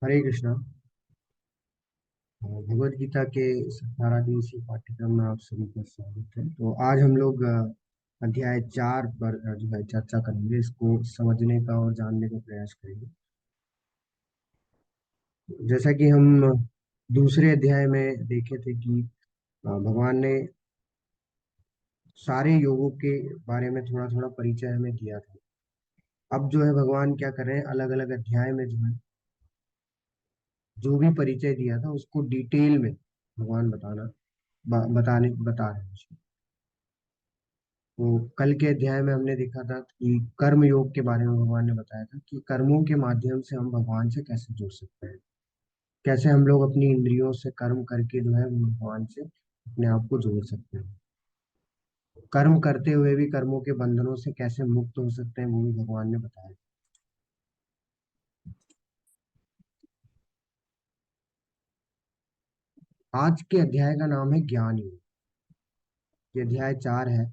हरे कृष्णा। भगवत गीता के 18 दिवसीय पाठ्यक्रम में आप सभी का स्वागत है। तो आज हम लोग अध्याय 4 पर जो है चर्चा करेंगे, इसको समझने का और जानने का प्रयास करेंगे। जैसा कि हम दूसरे अध्याय में देखे थे कि भगवान ने सारे योगों के बारे में थोड़ा थोड़ा परिचय हमें दिया था। अब जो है भगवान क्या कर रहे हैं, अलग अलग अध्याय में जो है जो भी परिचय दिया था उसको डिटेल में भगवान बता रहे हैं। तो कल के अध्याय में हमने देखा था कि कर्म योग के बारे में भगवान ने बताया था कि कर्मों के माध्यम से हम भगवान से कैसे जुड़ सकते हैं, कैसे हम लोग अपनी इंद्रियों से कर्म करके जो है हम भगवान से अपने आप को जोड़ सकते हैं। कर्म करते हुए भी कर्मों के बंधनों से कैसे मुक्त हो सकते हैं, वो भी भगवान ने बताया। आज के अध्याय का नाम है ज्ञान योग। ये अध्याय 4 है।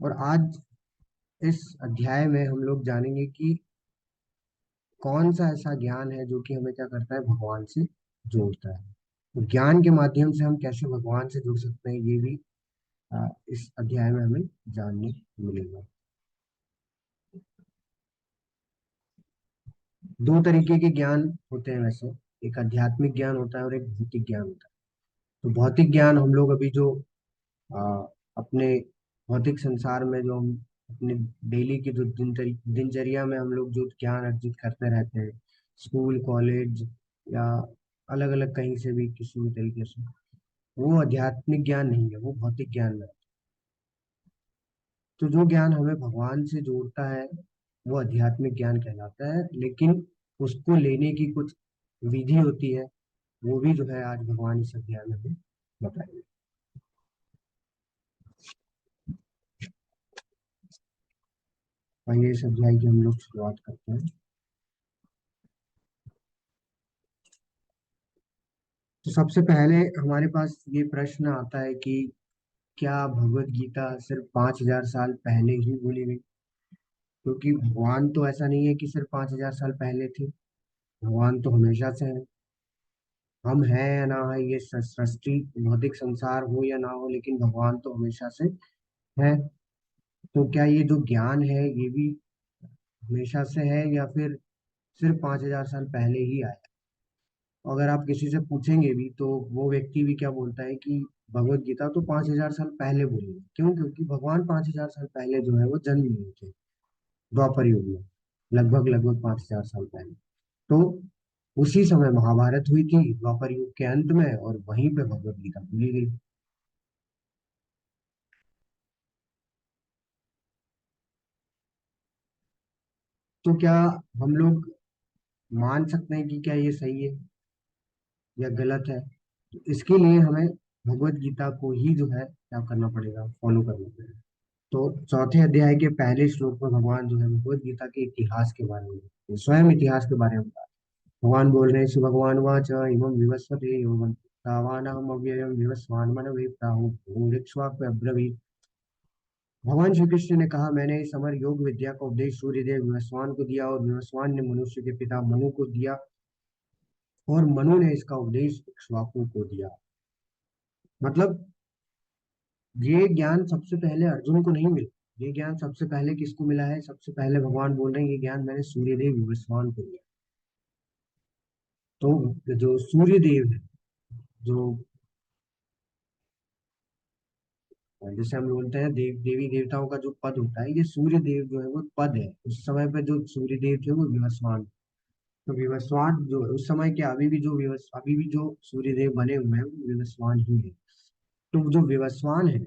और आज इस अध्याय में हम लोग जानेंगे कि कौन सा ऐसा ज्ञान है जो कि हमें क्या करता है, भगवान से जोड़ता है। तो ज्ञान के माध्यम से हम कैसे भगवान से जुड़ सकते हैं, ये भी इस अध्याय में हमें जानने मिलेगा। दो तरीके के ज्ञान होते हैं वैसे। एक आध्यात्मिक ज्ञान होता है और एक भौतिक ज्ञान होता है। तो भौतिक ज्ञान हम लोग अभी जो आ, अपने भौतिक संसार में जो हम अपने डेली की जो दिनचर्या में हम लोग जो ज्ञान अर्जित करते रहते हैं, स्कूल कॉलेज या अलग अलग कहीं से भी किसी भी तरीके से, वो आध्यात्मिक ज्ञान नहीं है, वो भौतिक ज्ञान है। तो जो ज्ञान हमें भगवान से जोड़ता है वो आध्यात्मिक ज्ञान कहलाता है, लेकिन उसको लेने की कुछ विधि होती है, वो भी जो है आज भगवान इस अध्याय में हमें बताएंगे। आइए इस अध्याय की हम लोग शुरुआत करते हैं। तो सबसे पहले हमारे पास ये प्रश्न आता है कि क्या भगवत गीता सिर्फ 5,000 साल पहले ही बोली गई? क्योंकि भगवान तो ऐसा नहीं है कि सिर्फ 5,000 साल पहले थे। भगवान तो हमेशा से है। हम हैं या ना है, ये सृष्टि भौतिक संसार हो या ना हो, लेकिन भगवान तो हमेशा से है। तो क्या ये जो ज्ञान है ये भी हमेशा से है या फिर सिर्फ 5,000 साल पहले ही आया? अगर आप किसी से पूछेंगे भी तो वो व्यक्ति भी क्या बोलता है कि भगवत गीता तो 5,000 साल पहले बोली है। क्यों? क्योंकि भगवान 5,000 साल पहले जो है वो जन्म लिए थे, द्वापर युग में, लगभग लगभग 5,000 साल पहले। तो उसी समय महाभारत हुई थी, द्वापर युग के अंत में, और वहीं पे भगवत गीता बोली गई। तो क्या हम लोग मान सकते हैं कि क्या ये सही है या गलत है? तो इसके लिए हमें भगवत गीता को ही जो है क्या करना पड़ेगा, फॉलो करना पड़ेगा। तो चौथे अध्याय के पहले श्लोक में भगवान जो है भगवत गीता के इतिहास के बारे में, स्वयं इतिहास के बारे में बता रहे हैं। भगवान बोल रहे हैं, श्री भगवान वाच इमं विवस्वते योगं तावानहम अव्ययम विवस्वान मनवे प्राहु भूरिक्ष्वाप्य अब्रवीत्। भगवान श्री कृष्ण ने कहा, मैंने इस अमर योग विद्या का उपदेश सूर्यदेव विवस्वान को दिया और विवस्वान ने मनुष्य के पिता मनु को दिया और मनु ने इसका उपदेश इक्ष्वाकु को दिया। मतलब ये ज्ञान सबसे पहले अर्जुन को नहीं मिला। ये ज्ञान सबसे पहले किसको मिला है? सबसे पहले भगवान बोल रहे हैं ये ज्ञान मैंने सूर्यदेव विवस्वान को दिया। तो जो सूर्यदेव है, जो जैसे हम बोलते हैं देवी देवताओं का जो पद होता है, ये सूर्य देव जो है वो पद है। उस समय पे जो सूर्य देव थे वो विवस्वान। तो विवस्वान जो है उस समय के, अभी भी जो सूर्य देव बने हुए हैं वो विवस्वान ही है। तो जो विवस्वान है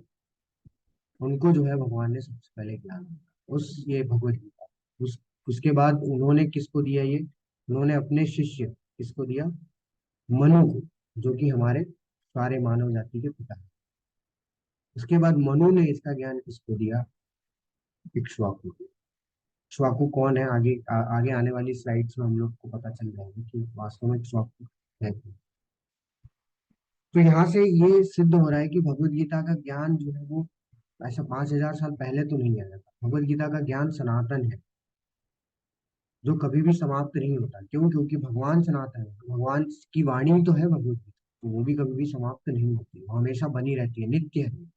उनको जो है भगवान ने सबसे पहले ज्ञान दिया, उस ये भगवत गीता। उसके बाद उन्होंने किसको दिया ये? उन्होंने अपने शिष्य किसको दिया? मनु को, जो कि हमारे सारे मानव जाति के पिता हैं। उसके बाद मनु ने इसका ज्ञान किसको दिया? इक्ष्वाकु को। इक्ष्वाकु कौन है? आगे आने वाली स्लाइड्स में हम लोग को पता चल जाएगा कि वास्तव में इक्ष्वाकु है कौन। तो यहाँ से ये सिद्ध हो रहा है कि भगवत गीता का ज्ञान जो है वो ऐसा 5,000 साल पहले तो नहीं आया था। भगवत गीता का ज्ञान सनातन है। जो कभी भी समाप्त नहीं होता। क्यों? क्योंकि भगवान सनातन है, तो भगवान की वाणी तो है भगवत गीता, तो वो भी कभी भी समाप्त नहीं होती, वो हमेशा बनी रहती है, नित्य है।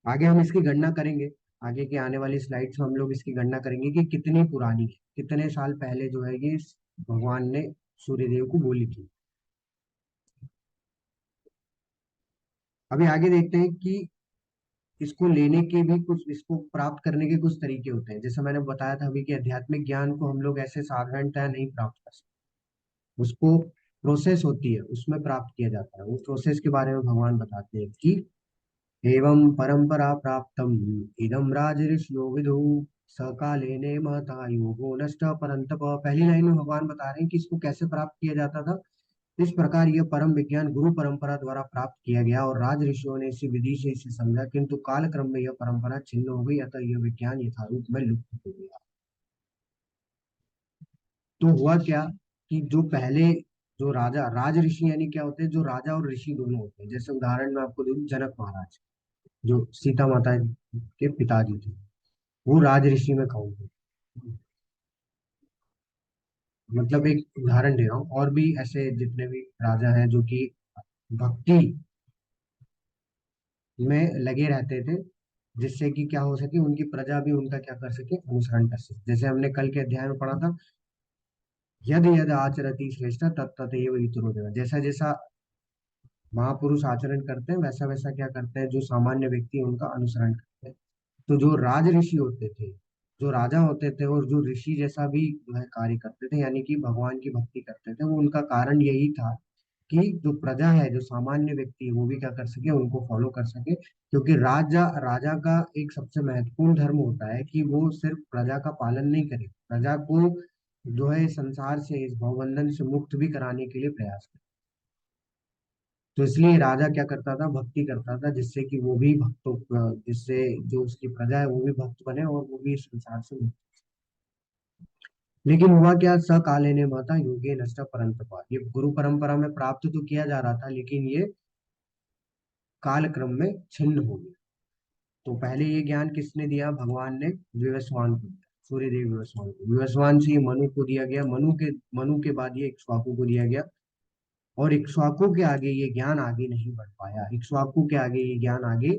आगे हम इसकी गणना करेंगे, आगे के आने वाली स्लाइड्स में हम लोग इसकी गणना करेंगे कि कितनी पुरानी है, कितने साल पहले जो है ये भगवान ने सूर्यदेव को बोली थी। अभी आगे देखते हैं कि इसको लेने के भी कुछ, इसको प्राप्त करने के कुछ तरीके होते हैं। जैसे मैंने बताया था अभी कि आध्यात्मिक ज्ञान को हम लोग ऐसे साधारणतः नहीं प्राप्त कर सकते, उसको प्रोसेस होती है, उसमें प्राप्त किया जाता है। उस प्रोसेस के बारे में भगवान बताते हैं कि एवं परंपरा प्राप्तम इदम राज ऋषियो विदु सकालेने महता योगो नष्ट परंतप। पहली लाइन में भगवान बता रहे हैं कि इसको कैसे प्राप्त किया जाता था। इस प्रकार यह परम विज्ञान गुरु परंपरा द्वारा प्राप्त किया गया और राज ऋषियों ने इसी विधि से इसे समझा, किंतु काल क्रम में यह परंपरा छिन्न हो गई, अतः यह विज्ञान यथारूप में लुप्त हो गया। तो हुआ क्या कि जो पहले, जो राजा, राज ऋषि यानी क्या होते हैं, जो राजा और ऋषि दोनों होते हैं। जैसे उदाहरण में आपको दूं, जनक महाराज जो सीता माता के पिताजी थे, वो राज ऋषि में काउंट होते हैं। मतलब एक उदाहरण दे रहा हूँ, और भी ऐसे जितने भी राजा हैं जो कि भक्ति में लगे रहते थे, जिससे कि क्या हो सके, उनकी प्रजा भी उनका क्या कर सके, अनुसरण कर सके। जैसे हमने कल के अध्याय में पढ़ा था, यद यद आचरति श्रेष्ठ तत्तदेव वितरो देव। जैसा जैसा महापुरुष आचरण करते हैं, वैसा वैसा क्या करते हैं, जो सामान्य व्यक्ति है, उनका अनुसरण करते हैं। तो जो राज ऋषि होते थे, जो राजा होते थे और जो ऋषि जैसा भी जो है कार्य करते थे, यानी कि भगवान की भक्ति करते थे, वो उनका कारण यही था कि जो प्रजा है, जो सामान्य व्यक्ति है, वो भी क्या कर सके, उनको फॉलो कर सके। क्योंकि राजा राजा का एक सबसे महत्वपूर्ण धर्म होता है कि वो सिर्फ प्रजा का पालन नहीं करे, प्रजा को जो है इस संसार से, इस भवबंधन से मुक्त भी कराने के लिए प्रयास करे। तो इसलिए राजा क्या करता था, भक्ति करता था, जिससे कि वो भी भक्तों, जिससे जो उसकी प्रजा है वो भी भक्त बने और वो भी इस संसार से मुक्त। लेकिन हुआ क्या, स काले ने माता योगे नष्ट परंतपा, ये गुरु परंपरा में प्राप्त तो किया जा रहा था, लेकिन ये काल क्रम में छिन्न हो गया। तो पहले ये ज्ञान किसने दिया, भगवान ने विवस्वान को दिया, सूर्यदेव विवस्वान को। विवस्वान से ये मनु को दिया गया, मनु के बाद ये इक्ष्वाकु को दिया गया। और इक्ष्वाकु के आगे ये ज्ञान आगे नहीं बढ़ पाया, इक्ष्वाकु के आगे ये ज्ञान आगे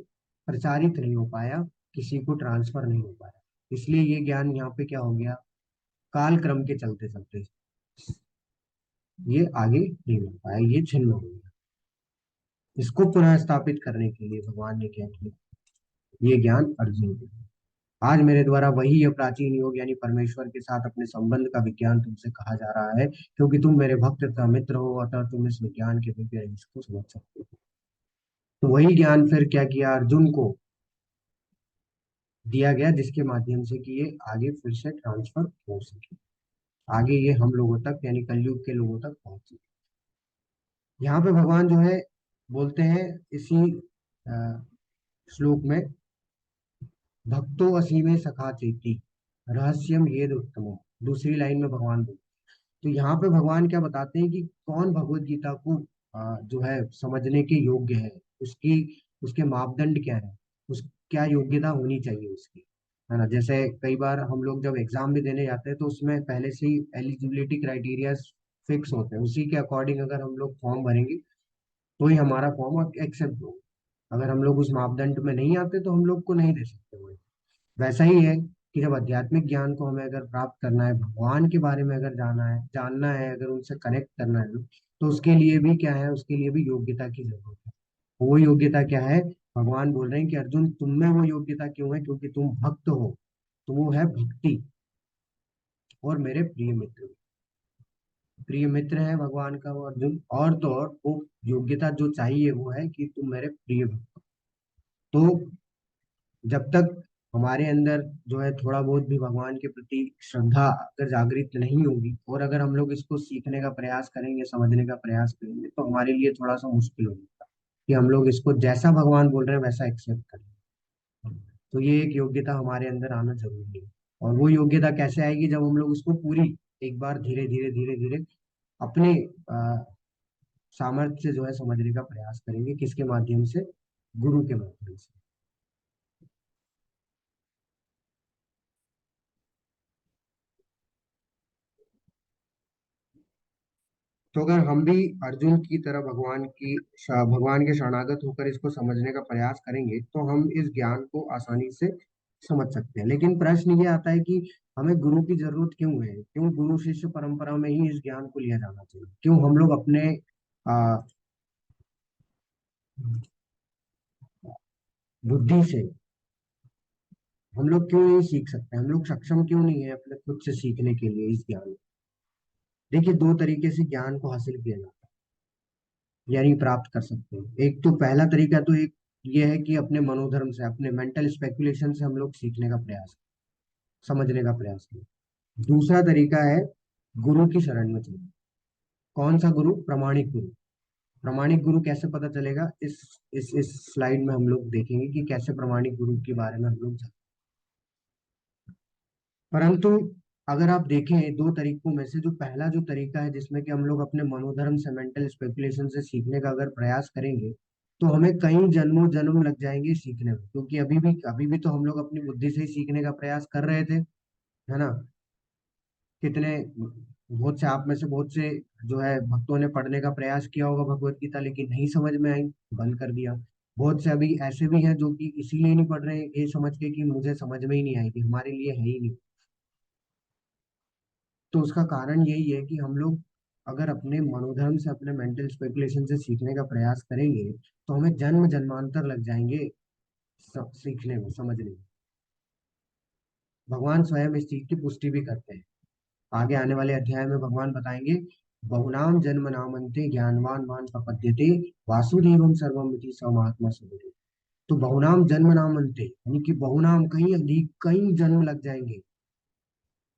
प्रचारित नहीं हो पाया, किसी को ट्रांसफर नहीं हो पाया। इसलिए ये ज्ञान यहाँ पे क्या हो गया, काल क्रम के चलते चलते ये आगे नहीं बढ़ पाया, ये छिन्न हो गया। इसको पुनः स्थापित करने के लिए भगवान ने क्या किया, ये ज्ञान अर्जुन को दिया। आज मेरे द्वारा वही यह प्राचीन योग यानी परमेश्वर के साथ अपने संबंध का विज्ञान तुमसे कहा जा रहा है, क्योंकि तुम मेरे भक्त तथा मित्र हो, अतः तुम इस विज्ञान के दिव्य रहस्य को समझ सकते हो। तो वही ज्ञान फिर क्या किया, अर्जुन को दिया गया, जिसके माध्यम से कि ये आगे फिर से ट्रांसफर हो सके, आगे ये हम लोगों तक यानी कलयुग के लोगों तक पहुंच सके। यहाँ पे भगवान जो है बोलते हैं इसी अ, श्लोक में, भक्तो असीमे सखा चेती रहस्यम येद उत्तमो। दूसरी लाइन में भगवान बोलते, तो यहाँ पे भगवान क्या बताते हैं कि कौन भगवत गीता को जो है समझने के योग्य है, उसकी, उसके मापदंड क्या है, उस क्या योग्यता होनी चाहिए उसकी, है ना। जैसे कई बार हम लोग जब एग्जाम भी देने जाते हैं तो उसमें पहले से ही एलिजिबिलिटी क्राइटेरिया फिक्स होते हैं, उसी के अकॉर्डिंग अगर हम लोग फॉर्म भरेंगे तो ही हमारा फॉर्म एक्सेप्ट होगा। अगर हम लोग उस मापदंड में नहीं आते तो हम लोग को नहीं दे सकते वो। वैसा ही है कि जब आध्यात्मिक ज्ञान को हमें अगर प्राप्त करना है, भगवान के बारे में अगर जानना है, अगर उनसे कनेक्ट करना है, तो उसके लिए भी क्या है, उसके लिए भी योग्यता की जरूरत है। वो योग्यता क्या है, भगवान बोल रहे हैं कि अर्जुन तुम में वो योग्यता क्यों है, क्योंकि तुम भक्त हो। तो वो है भक्ति, और मेरे प्रिय मित्र, प्रिय मित्र है भगवान का वो अर्जुन। और तो और वो योग्यता जो चाहिए वो है कि तुम मेरे प्रिय भक्त हो। तो जब तक हमारे अंदर जो है थोड़ा बहुत भी भगवान के प्रति श्रद्धा अगर जागृत नहीं होगी, और अगर हम लोग इसको सीखने का प्रयास करेंगे, समझने का प्रयास करेंगे, तो हमारे लिए थोड़ा सा मुश्किल होगा कि हम लोग इसको जैसा भगवान बोल रहे हैं वैसा एक्सेप्ट करें। तो ये एक योग्यता हमारे अंदर आना जरूरी है। और वो योग्यता कैसे आएगी, जब हम लोग उसको पूरी एक बार धीरे धीरे धीरे धीरे अपने सामर्थ्य से जो है समझने का प्रयास करेंगे, किसके माध्यम से, गुरु के माध्यम से। तो अगर हम भी अर्जुन की तरह भगवान के शरणागत होकर इसको समझने का प्रयास करेंगे तो हम इस ज्ञान को आसानी से समझ सकते हैं। लेकिन प्रश्न ये आता है कि हमें गुरु की जरूरत क्यों है? क्यों गुरु शिष्य परंपरा में ही इस ज्ञान को लिया जाना चाहिए? क्यों हम लोग अपने आ, बुद्धि से हम लोग क्यों नहीं सीख सकते? हम लोग सक्षम क्यों नहीं है अपने खुद से सीखने के लिए इस ज्ञान को? देखिए, दो तरीके से ज्ञान को हासिल किया जाता है, यानी प्राप्त कर सकते हैं। एक तो पहला तरीका तो एक ये है कि अपने मनोधर्म से, अपने मेंटल स्पेकुलेशन से हम लोग सीखने का प्रयास करें, समझने का प्रयास करें। दूसरा तरीका है गुरु की शरण में चलना। कौन सा गुरु? प्रामाणिक गुरु। प्रामाणिक गुरु कैसे पता चलेगा? इस स्लाइड में हम लोग देखेंगे कि कैसे प्रामाणिक गुरु के बारे में हम लोग जान। परंतु अगर आप देखें दो तरीकों में से जो पहला जो तरीका है जिसमें कि हम लोग अपने मनोधर्म से, मेंटल स्पेकुलेशन से सीखने का अगर प्रयास करेंगे, तो हमें कई जन्मों जन्म लग जाएंगे सीखने में, क्योंकि अभी भी तो हम लोग अपनी बुद्धि से ही सीखने का प्रयास कर रहे थे, है ना? कितने बहुत से आप में से बहुत से जो है भक्तों ने पढ़ने का प्रयास किया होगा भगवत गीता, लेकिन नहीं समझ में आई, बंद कर दिया। बहुत से अभी ऐसे भी हैं जो कि इसीलिए नहीं पढ़ रहे, ये समझ के कि मुझे समझ में ही नहीं आएगी, हमारे लिए है ही नहीं। तो उसका कारण यही है कि हम लोग अगर अपने मनोधर्म से, अपने मेंटल स्पेकुलेशन से सीखने का प्रयास करेंगे, तो हमें जन्म जन्मांतर लग जाएंगे सीखने में, समझने में। भगवान स्वयं इस चीज की पुष्टि भी करते हैं। आगे आने वाले अध्याय में भगवान बताएंगे, बहुनाम जन्म नामन्ते ज्ञानवान मान प्रपद्यते वासुदेवम सर्वमिति स महात्मा सुबुदे। तो बहुनाम जन्म नामन्ते यानी कि बहुनाम, कहीं अधिक कई जन्म लग जाएंगे,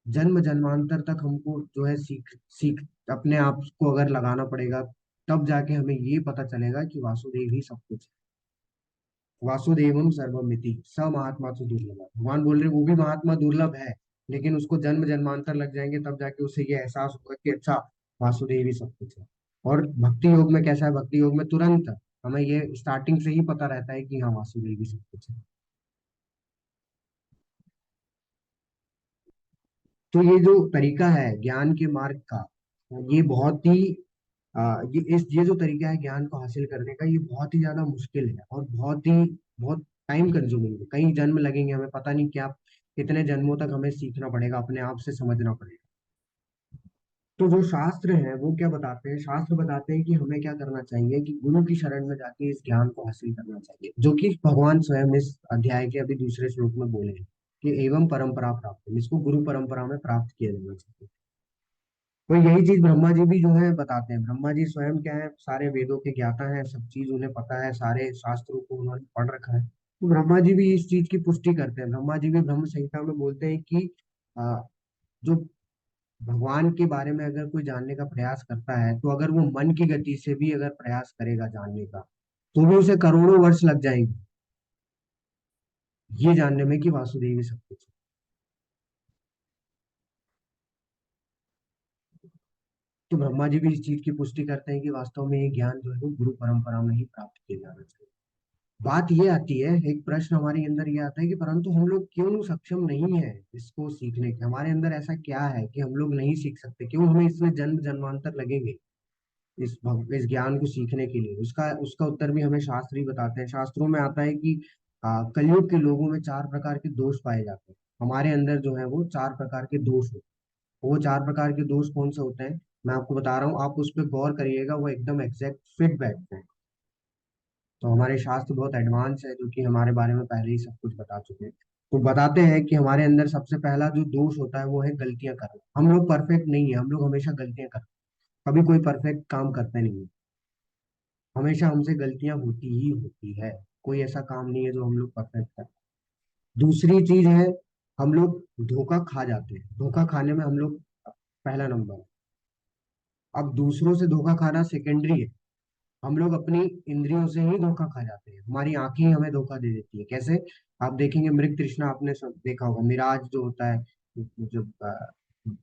जन्म जन्मांतर तक हमको जो है सीख सीख अपने आप को अगर लगाना पड़ेगा, तब जाके हमें ये पता चलेगा कि वासुदेव ही सब कुछ है। वासुदेवम सर्वमिति स महात्मा तो दुर्लभ। भगवान बोल रहे वो भी महात्मा दुर्लभ है, लेकिन उसको जन्म जन्मांतर लग जाएंगे, तब जाके उसे ये एहसास होगा कि अच्छा, वासुदेव ही सब कुछ है। और भक्ति योग में कैसा है? भक्ति योग में तुरंत हमें ये स्टार्टिंग से ही पता रहता है कि हाँ, वासुदेव ही सब कुछ है। तो ये जो तरीका है ज्ञान के मार्ग का, ये बहुत ही ये जो तरीका है ज्ञान को हासिल करने का, ये बहुत ही ज्यादा मुश्किल है और बहुत टाइम कंज्यूमिंग है। कई जन्म लगेंगे, हमें पता नहीं क्या कितने जन्मों तक हमें सीखना पड़ेगा, अपने आप से समझना पड़ेगा। तो जो शास्त्र हैं वो क्या बताते हैं? शास्त्र बताते हैं कि हमें क्या करना चाहिए, कि गुरु की शरण में जाके इस ज्ञान को हासिल करना चाहिए, जो कि भगवान स्वयं इस अध्याय के अभी दूसरे श्लोक में बोले हैं कि एवं परंपरा प्राप्त, इसको गुरु परंपरा में प्राप्त किया जाना चाहिए। तो यही चीज ब्रह्मा जी भी जो है बताते हैं। ब्रह्मा जी स्वयं क्या है? सारे वेदों के ज्ञाता हैं, सब चीज उन्हें पता है, सारे शास्त्रों को उन्होंने पढ़ रखा है। तो ब्रह्मा जी भी इस चीज की पुष्टि करते हैं। ब्रह्मा जी भी ब्रह्म संहिता में बोलते हैं कि आ, जो भगवान के बारे में अगर कोई जानने का प्रयास करता है, तो अगर वो मन की गति से भी अगर प्रयास करेगा जानने का, तो भी उसे करोड़ों वर्ष लग जाएंगे ये जानने में कि वासुदेव ही सब कुछ है। तो ब्रह्मा जी भी इस चीज की पुष्टि करते हैं कि वास्तव में ये ज्ञान जो है वो गुरु परंपरा में ही प्राप्त किया जाना चाहिए। बात ये आती है, एक प्रश्न हमारे अंदर ये आता है कि परंतु हम लोग क्यों सक्षम नहीं है इसको सीखने के? हमारे अंदर ऐसा क्या है कि हम लोग नहीं सीख सकते? क्यों हमें इसमें जन्म जन्मांतर लगेंगे इस ज्ञान को सीखने के लिए? उसका उसका उत्तर भी हमें शास्त्र ही बताते हैं। शास्त्रों में आता है कि कलयुग के लोगों में चार प्रकार के दोष पाए जाते हैं। हमारे अंदर जो है वो चार प्रकार के दोष होते हैं। वो चार प्रकार के दोष कौन से होते हैं मैं आपको बता रहा हूँ, आप उस पर गौर करिएगा, वो एकदम एग्जैक्ट फिट बैठते हैं। तो हमारे शास्त्र बहुत एडवांस है, जो कि हमारे बारे में पहले ही सब कुछ बता चुके हैं। तो बताते हैं कि हमारे अंदर सबसे पहला जो दोष होता है वो है गलतियां करना। हम लोग परफेक्ट नहीं है, हम लोग हमेशा गलतियां करते हैं। कभी कोई परफेक्ट काम करते नहीं है, हमेशा हमसे गलतियां होती ही होती है। कोई ऐसा काम नहीं है जो हम लोग परफेक्ट करते हैं। दूसरी चीज है, हम लोग धोखा खा जाते हैं। धोखा खाने में हम लोग पहला नंबर है। अब दूसरों से धोखा खाना सेकेंडरी है, हम लोग अपनी इंद्रियों से ही धोखा खा जाते हैं। हमारी आंखें ही हमें धोखा दे देती है। कैसे? आप देखेंगे मृग तृष्णा, आपने सब देखा होगा, मिराज जो होता है, जब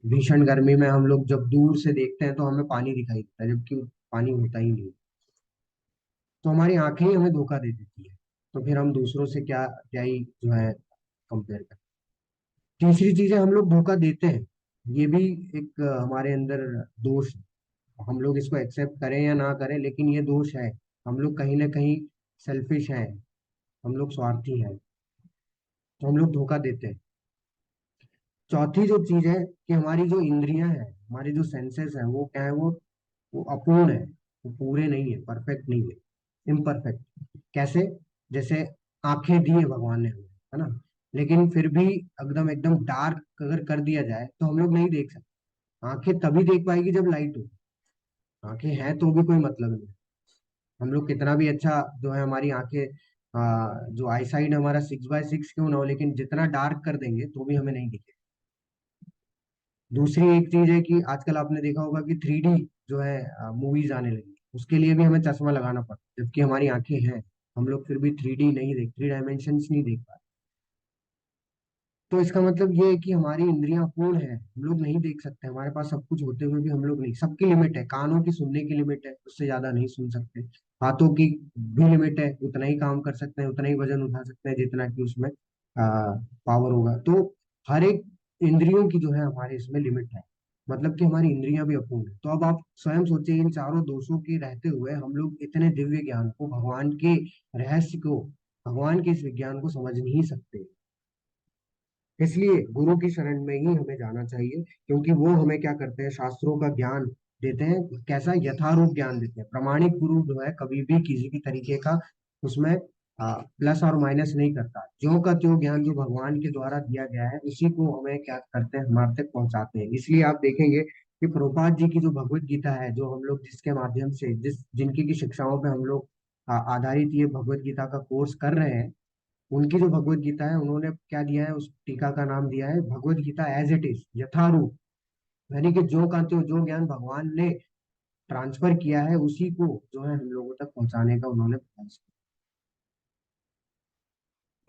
भीषण गर्मी में हम लोग जब दूर से देखते हैं तो हमें पानी दिखाई देता है, जबकि पानी होता ही नहीं। तो हमारी आंखें ही हमें धोखा दे देती है। तो फिर हम दूसरों से क्या क्या ही जो है कंपेयर करते हैं। तीसरी चीज है, हम लोग धोखा देते हैं। ये भी एक हमारे अंदर दोष है। हम लोग इसको एक्सेप्ट करें या ना करें, लेकिन ये दोष है। हम लोग कहीं ना कहीं सेल्फिश हैं, हम लोग स्वार्थी हैं, तो हम लोग धोखा देते हैं। चौथी जो चीज है कि हमारी जो इंद्रियां हैं, हमारी जो सेंसेस है, वो क्या है, वो अपूर्ण है, वो पूरे नहीं है, परफेक्ट नहीं है, इम्परफेक्ट। कैसे? जैसे आंखें दी है भगवान ने हमें, है ना, लेकिन फिर भी एकदम एकदम डार्क अगर कर दिया जाए तो हम लोग नहीं देख सकते। आंखें तभी देख पाएगी जब लाइट हो। आंखें हैं तो भी कोई मतलब नहीं। हम लोग कितना भी अच्छा जो है, हमारी आंखें जो आई साइड हमारा 6x6 क्यों ना हो, लेकिन जितना डार्क कर देंगे तो भी हमें नहीं दिखे। दूसरी एक चीज है कि आजकल आपने देखा होगा कि 3D जो है मूवीज आने लगी, उसके लिए भी हमें चश्मा लगाना पड़ता है, जबकि हमारी आंखें हैं, हम लोग फिर भी 3D नहीं देख, 3 डायमेंशन नहीं देख पा रहे। तो इसका मतलब ये है कि हमारी इंद्रियां पूर्ण है, हम लोग नहीं देख सकते, हमारे पास सब कुछ होते हुए भी हम लोग नहीं। सबकी लिमिट है, कानों की सुनने की लिमिट है, उससे ज्यादा नहीं सुन सकते। हाथों की भी लिमिट है, उतना ही काम कर सकते हैं, उतना ही वजन उठा सकते हैं जितना कि उसमें पावर होगा। तो हर एक इंद्रियों की जो है हमारे इसमें लिमिट है, मतलब कि हमारी इंद्रियां भी अपूर्ण है। तो अब आप स्वयं सोचिए, इन चारों दोषों के रहते हुए हम लोग इतने दिव्य ज्ञान को, भगवान के रहस्य को, भगवान के इस विज्ञान को समझ नहीं सकते। इसलिए गुरु की शरण में ही हमें जाना चाहिए, क्योंकि वो हमें क्या करते हैं, शास्त्रों का ज्ञान देते हैं। कैसा? यथारूप ज्ञान देते हैं। प्रामाणिक गुरु जो है कभी भी किसी भी तरीके का उसमें प्लस और माइनस नहीं करता। ज्यों का त्यों ज्ञान जो भगवान के द्वारा दिया गया है, उसी को हमें क्या करते हैं, हमारे तक पहुंचाते हैं। इसलिए आप देखेंगे कि प्रभुपाद जी की जो भगवत गीता है, जो हम लोग जिसके माध्यम से जिनकी की शिक्षाओं पे हम लोग आधारित ये भगवत गीता का कोर्स कर रहे हैं, उनकी जो भगवत गीता है, उन्होंने क्या दिया है, उस टीका का नाम दिया है Bhagavad Gita as it is, यथारूप। यानी कि जो का त्यों जो ज्ञान भगवान ने ट्रांसफर किया है, उसी को जो है हम लोगों तक पहुंचाने का उन्होंने प्रयास किया।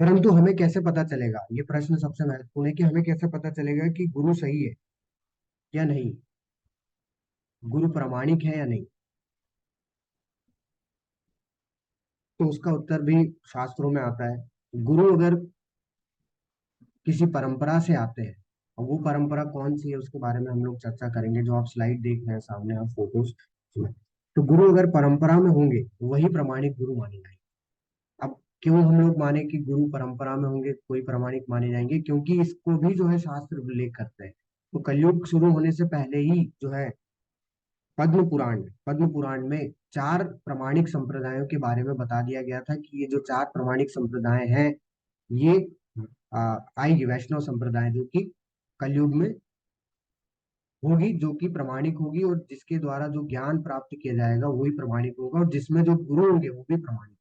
परंतु हमें कैसे पता चलेगा, ये प्रश्न सबसे महत्वपूर्ण है कि हमें कैसे पता चलेगा कि गुरु सही है या नहीं, गुरु प्रामाणिक है या नहीं। तो उसका उत्तर भी शास्त्रों में आता है। गुरु अगर किसी परंपरा से आते हैं, और वो परंपरा कौन सी है उसके बारे में हम लोग चर्चा करेंगे, जो आप स्लाइड देख रहे हैं सामने, आप फोटोज में। तो गुरु अगर परंपरा में होंगे तो वही प्रामाणिक गुरु माने जाएंगे। अब क्यों हम लोग माने कि गुरु परंपरा में होंगे कोई प्रामाणिक माने जाएंगे? क्योंकि इसको भी जो है शास्त्र उल्लेख करते हैं। तो कलयुग शुरू होने से पहले ही जो है पद्म पुराण में चार प्रामाणिक संप्रदायों के बारे में बता दिया गया था कि ये जो चार प्रामाणिक संप्रदाय हैं, ये आएगी वैष्णव संप्रदाय, जो कि कलयुग में होगी, जो कि प्रामाणिक होगी, और जिसके द्वारा जो ज्ञान प्राप्त किया जाएगा वही प्रामाणिक होगा, और जिसमें जो गुरु होंगे वो भी प्रामाणिक।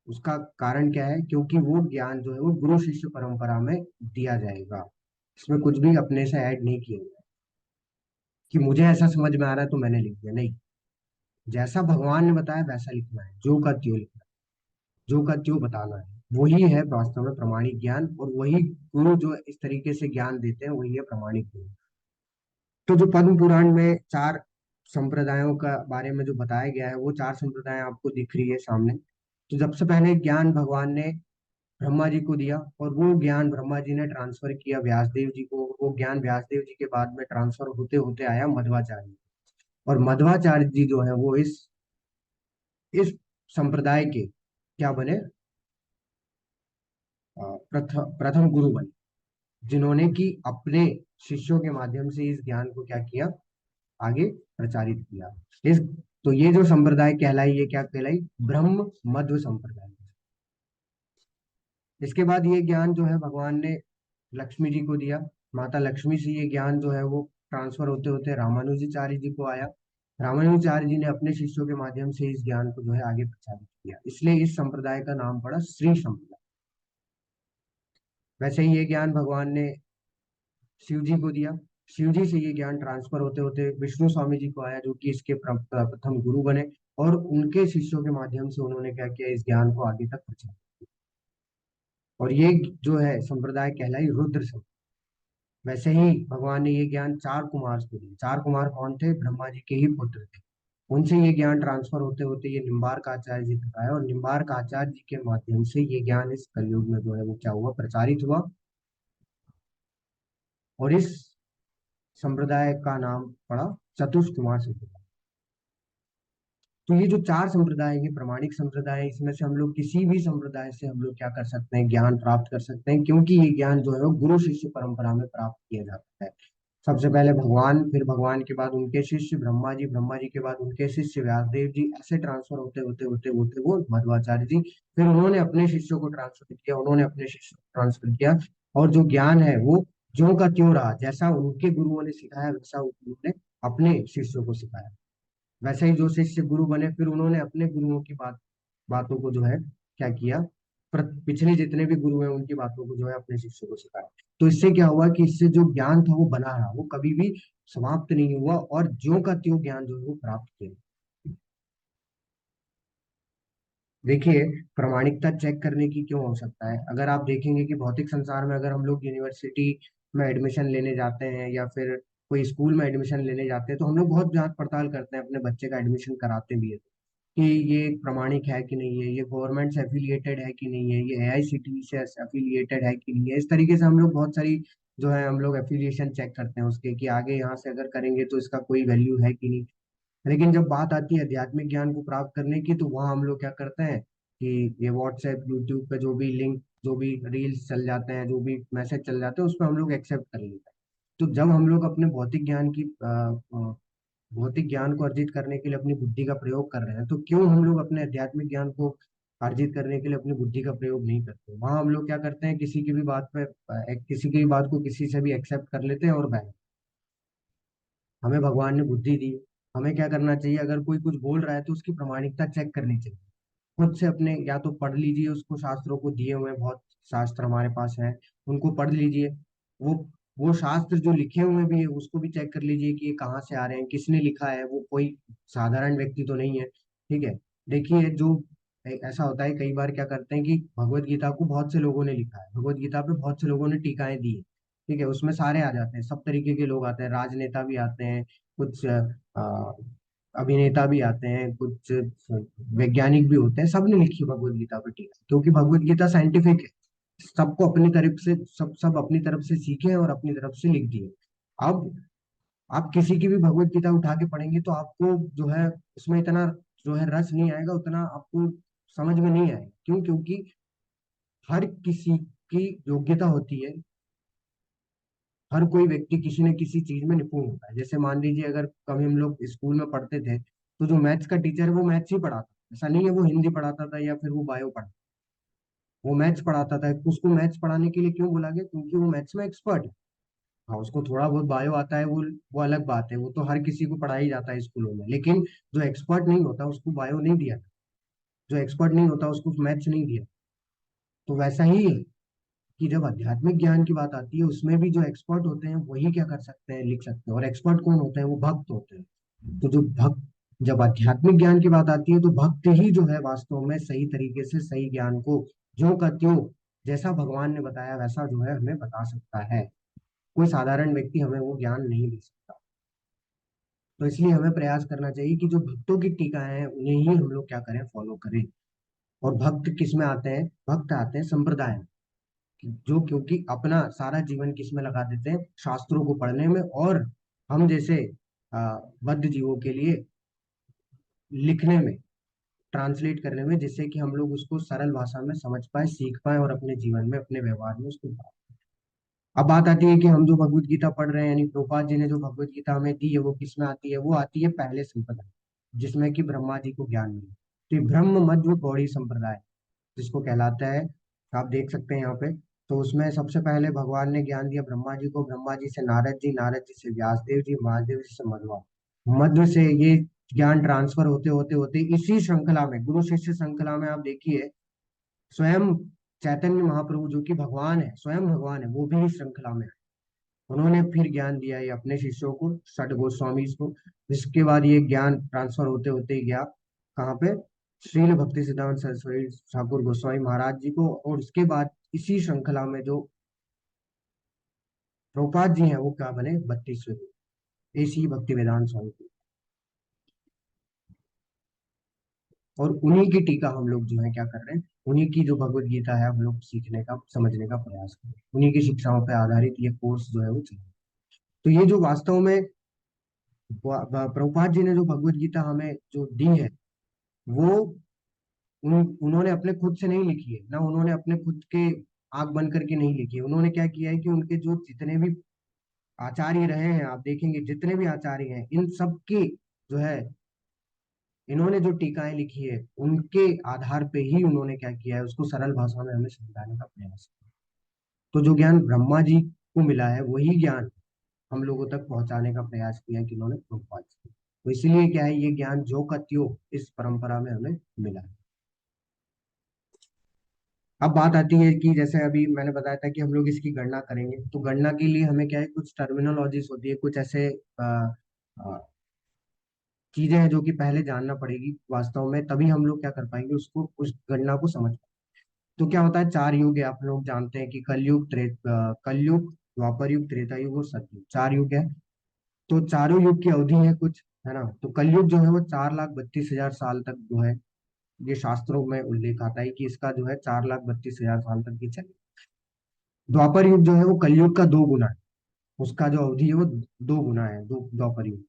उसका कारण क्या है? क्योंकि वो ज्ञान जो है वो गुरु शिष्य परंपरा में दिया जाएगा, इसमें कुछ भी अपने से ऐड नहीं किया गया कि मुझे ऐसा समझ में आ रहा है तो मैंने लिख दिया, नहीं। जैसा भगवान ने बताया वैसा लिखना है, जो का त्यों लिखना है, जो का त्यों बताना है। वही है वास्तव में प्रामाणिक ज्ञान, और वही गुरु जो इस तरीके से ज्ञान देते हैं वही है प्रामाणिक गुरु। तो जो पद्म पुराण में चार संप्रदायों का बारे में जो बताया गया है, वो चार संप्रदाय आपको दिख रही है सामने। तो सबसे पहले ज्ञान भगवान ने ब्रह्मा जी को दिया, और वो ज्ञान ब्रह्मा जी ने ट्रांसफर किया व्यासदेव जी को। वो ज्ञान व्यासदेव जी के बाद में ट्रांसफर होते होते आया मध्वाचार्य। और मध्वाचार्य जी जो है वो इस संप्रदाय के क्या बने, प्रथम प्रथम गुरु बने, जिन्होंने कि अपने शिष्यों के माध्यम से इस ज्ञान को क्या किया, आगे प्रचारित किया। इस तो ये जो संप्रदाय कहलाई, ये क्या कहलाई, ब्रह्म मध्व संप्रदाय। इसके बाद ये ज्ञान जो है भगवान ने लक्ष्मी जी को दिया। माता लक्ष्मी से ये ज्ञान जो है वो ट्रांसफर होते होते रामानुजाचार्य जी को आया। रामानुजाचार्य जी ने अपने शिष्यों के माध्यम से इस ज्ञान को जो है आगे प्रचारित किया, इसलिए इस संप्रदाय का नाम पड़ा श्री संप्रदाय। वैसे ही ये ज्ञान भगवान ने शिव जी को दिया। शिव जी से ये ज्ञान ट्रांसफर होते होते विष्णु स्वामी जी को आया, जो कि इसके प्रथम गुरु बने, और उनके शिष्यों के माध्यम से उन्होंने क्या किया, इस ज्ञान को आगे तक प्रचार। और ये जो है संप्रदाय कहलाई रुद्र संप्रदाय। वैसे ही भगवान ने ये ज्ञान चार कुमार को दिया। चार कुमार कौन थे? ब्रह्मा जी के ही पुत्र थे। उनसे ये ज्ञान ट्रांसफर होते होते ये निम्बार्क आचार्य जी तक आया, और निम्बार्क आचार्य जी के माध्यम से ये ज्ञान इस कलयुग में जो है वो क्या हुआ, प्रचारित हुआ। और इस संप्रदाय का नाम पड़ा चतुष्कुमार संप्रदाय। तो ये जो चार संप्रदाय हैं, ये प्रामाणिक संप्रदाय है। इसमें से हम लोग किसी भी संप्रदाय से हम लोग क्या कर सकते हैं, ज्ञान प्राप्त कर सकते हैं, क्योंकि ये ज्ञान जो है वो गुरु शिष्य परंपरा में प्राप्त किया जाता है। सबसे पहले भगवान, फिर भगवान के बाद उनके शिष्य ब्रह्मा जी, ब्रह्मा जी के बाद उनके शिष्य व्यासदेव जी, ऐसे ट्रांसफर होते होते होते होते वो मध्वाचार्य जी, फिर उन्होंने अपने शिष्यों को ट्रांसफर किया, उन्होंने अपने शिष्यों को ट्रांसफर किया। और जो ज्ञान है वो ज्यों का त्यों रहा, जैसा उनके गुरुओं ने सिखाया वैसा उन्होंने अपने शिष्यों को सिखाया। वैसे ही जो शिष्य गुरु बने, फिर उन्होंने अपने गुरुओं की बातों को जो है क्या किया, पिछले जितने भी गुरु हैं उनकी बातों को जो है अपने शिष्यों को सिखाया। तो इससे क्या हुआ कि इससे जो ज्ञान था वो बना रहा, वो कभी भी समाप्त नहीं हुआ, और ज्यों का त्यों ज्ञान जो है वो प्राप्त किया। देखिए, प्रामाणिकता चेक करने की क्यों आवश्यकता है? अगर आप देखेंगे कि भौतिक संसार में अगर हम लोग यूनिवर्सिटी में एडमिशन लेने जाते हैं या फिर कोई स्कूल में एडमिशन लेने जाते हैं, तो हम लोग बहुत जांच पड़ताल करते हैं, अपने बच्चे का एडमिशन कराते भी है कि ये प्रमाणिक है कि नहीं है, ये गवर्नमेंट से एफिलिएटेड है कि नहीं है, ये एआईसीटीई से एफिलिएटेड है कि नहीं है। इस तरीके से हम लोग बहुत सारी जो है हम लोग एफिलिएशन चेक करते हैं उसके, कि आगे यहाँ से अगर करेंगे तो इसका कोई वैल्यू है कि नहीं। लेकिन जब बात आती है आध्यात्मिक ज्ञान को प्राप्त करने की, तो वहाँ हम लोग क्या करते हैं कि ये व्हाट्सएप यूट्यूब पे जो भी लिंक, जो भी रील्स चल जाते हैं, जो भी मैसेज चल जाते हैं, उसमें हम लोग एक्सेप्ट कर लेते हैं। तो जब हम लोग अपने भौतिक ज्ञान को अर्जित करने के लिए अपनी बुद्धि का प्रयोग कर रहे हैं, तो क्यों हम लोग अपने आध्यात्मिक ज्ञान को अर्जित करने के लिए अपनी बुद्धि का प्रयोग नहीं करते? वहां हम लोग क्या करते हैं, किसी की भी बात पे किसी की भी बात को किसी से भी एक्सेप्ट कर लेते हैं और बहन। हमें भगवान ने बुद्धि दी, हमें क्या करना चाहिए? अगर कोई कुछ बोल रहा है तो उसकी प्रामाणिकता चेक करनी चाहिए। खुद से अपने, या तो पढ़ लीजिए, उसको शास्त्रों को दिए हुए हैं, बहुत शास्त्र हमारे पास हैं, उनको पढ़ लीजिए। वो वो शास्त्र जो लिखे हुए भी है उसको भी चेक कर लीजिए कि ये कहाँ से आ रहे हैं, किसने लिखा है, वो कोई साधारण व्यक्ति तो नहीं है। ठीक है। देखिए, जो ऐसा होता है कई बार क्या करते हैं कि भगवत गीता को बहुत से लोगों ने लिखा है, भगवत गीता पे बहुत से लोगों ने टीकाएं दी है। ठीक है, उसमें सारे आ जाते हैं, सब तरीके के लोग आते हैं, राजनेता भी आते हैं, कुछ अभिनेता भी आते हैं, कुछ वैज्ञानिक भी होते हैं, सबने लिखी भगवत गीता पर टीका, क्योंकि भगवत गीता साइंटिफिक है। सबको अपनी तरफ से, सब अपनी तरफ से सीखे और अपनी तरफ से लिख दिए। अब आप किसी की भी भगवत गीता उठा के पढ़ेंगे तो आपको जो है उसमें इतना जो है रस नहीं आएगा, उतना आपको समझ में नहीं आएगा। क्यों? क्योंकि हर किसी की योग्यता होती है, हर कोई व्यक्ति किसी न किसी चीज में निपुण होता है। जैसे मान लीजिए, अगर कभी हम लोग स्कूल में पढ़ते थे, तो जो मैथ्स का टीचर है वो मैथ्स ही पढ़ाता, ऐसा नहीं है वो हिंदी पढ़ाता था या फिर वो बायो पढ़ाता, वो मैथ्स पढ़ाता था। उसको मैथ्स पढ़ाने के लिए क्यों बोला गया? क्योंकि वो मैथ्स में एक्सपर्ट है। हाँ, उसको थोड़ा बहुत बायो आता है, वो अलग बात है, वो तो हर किसी को पढ़ाई जाता है स्कूलों में। लेकिन जो एक्सपर्ट नहीं होता उसको बायो नहीं दिया, जो एक्सपर्ट नहीं होता उसको मैथ्स नहीं दिया। तो वैसा ही है कि जब आध्यात्मिक ज्ञान की बात आती है, उसमें भी जो एक्सपर्ट होते हैं वही क्या कर सकते हैं, लिख सकते हैं। और एक्सपर्ट कौन होते हैं? वो भक्त होते हैं। तो जो भक्त, जब आध्यात्मिक ज्ञान की बात आती है, तो भक्त ही जो है वास्तव में सही तरीके से सही ज्ञान को ज्यों का त्यों, जैसा भगवान ने बताया वैसा जो है हमें बता सकता है। कोई साधारण व्यक्ति हमें वो ज्ञान नहीं दे सकता। तो इसलिए हमें प्रयास करना चाहिए कि जो भक्तों की टीकाएं हैं उन्हें ही हम लोग क्या करें, फॉलो करें। और भक्त किस में आते हैं? भक्त आते हैं संप्रदाय में, जो क्योंकि अपना सारा जीवन किस में लगा देते हैं? शास्त्रों को पढ़ने में, और हम जैसे बद्ध जीवों के लिए लिखने में, ट्रांसलेट करने में, जिससे कि हम लोग उसको सरल भाषा में समझ पाए, सीख पाए और अपने जीवन में, अपने व्यवहार में उसको उतारें। अब बात आती है कि हम जो भगवत गीता पढ़ रहे हैं, यानी प्रभुपाद जी ने जो भगवत गीता हमें दी है, वो किस में आती है? वो आती है पहले संप्रदाय, जिसमें कि ब्रह्मा जी को ज्ञान मिला। तो ये ब्रह्म मध्व गौड़ी संप्रदाय जिसको कहलाता है, आप देख सकते हैं यहाँ पे। तो उसमें सबसे पहले भगवान ने ज्ञान दिया ब्रह्मा जी को, ब्रह्मा जी से नारद जी, नारद जी से व्यासदेव जी, महादेव जी से मध्वा, मध्व से ये ज्ञान ट्रांसफर होते होते होते इसी श्रृंखला में, गुरु शिष्य श्रृंखला में आप देखिए, स्वयं चैतन्य महाप्रभु जो कि भगवान है, स्वयं भगवान है, वो भी इस श्रृंखला में है। उन्होंने फिर ज्ञान दिया ये अपने शिष्यों को, षड गोस्वामी को। जिसके बाद ये ज्ञान ट्रांसफर होते होते ही गया कहाँ पे? श्रील भक्ति सिद्धांत सरस्वती ठाकुर गोस्वामी महाराज जी को। और उसके बाद इसी श्रृंखला में जो प्रभुपाद जी हैं वो क्या बने? 32वें गुरु, ऐसी भक्ति वेदांत स्वामी जी। और उन्हीं की टीका हम लोग जो है क्या कर रहे हैं, उन्हीं की जो भगवत गीता है हम लोग सीखने का, समझने का प्रयास कर रहे हैं, उन्हीं की शिक्षाओं पर आधारित ये कोर्स जो है वो चल रहा है। तो ये जो वास्तव में प्रभुपाद जी ने जो भगवत गीता हमें जो दी है, वो उन्होंने अपने खुद से नहीं लिखी है, ना उन्होंने अपने खुद के आंख बंद करके नहीं लिखी है। उन्होंने क्या किया है कि उनके जो जितने भी आचार्य रहे हैं, आप देखेंगे जितने भी आचार्य हैं, इन सब की जो है, इन्होंने जो टीकाएं लिखी है, उनके आधार पे ही उन्होंने क्या किया है, उसको सरल भाषा में हमें समझाने का प्रयास किया। तो जो ज्ञान ब्रह्मा जी को मिला है, वही ज्ञान हम लोगों तक पहुंचाने का प्रयास किया कि इन्होंने प्रभुपाद से। तो इसलिए क्या है, ये ज्ञान जो का त्यों इस परंपरा में हमें मिला है। अब बात आती है कि जैसे अभी मैंने बताया था कि हम लोग इसकी गणना करेंगे, तो गणना के लिए हमें क्या है, कुछ टर्मिनोलॉजीज होती है, कुछ ऐसे चीजें हैं जो कि पहले जानना पड़ेगी वास्तव में, तभी हम लोग क्या कर पाएंगे, उसको उस गणना को समझ पाएंगे। तो क्या होता है, चार युग है, आप लोग जानते हैं कि कलयुग, द्वापर युग, त्रेता युग और सतयुग, चार युग है। तो चारों युग की अवधि है कुछ, है ना। तो कलयुग जो है वो 4,32,000 साल तक जो है, ये शास्त्रों में उल्लेख आता है कि इसका जो है 4,32,000 साल तक की चले। द्वापर युग जो है वो कलयुग का 2 गुना है, उसका जो अवधि है वो 2 गुना है, द्वापर युग।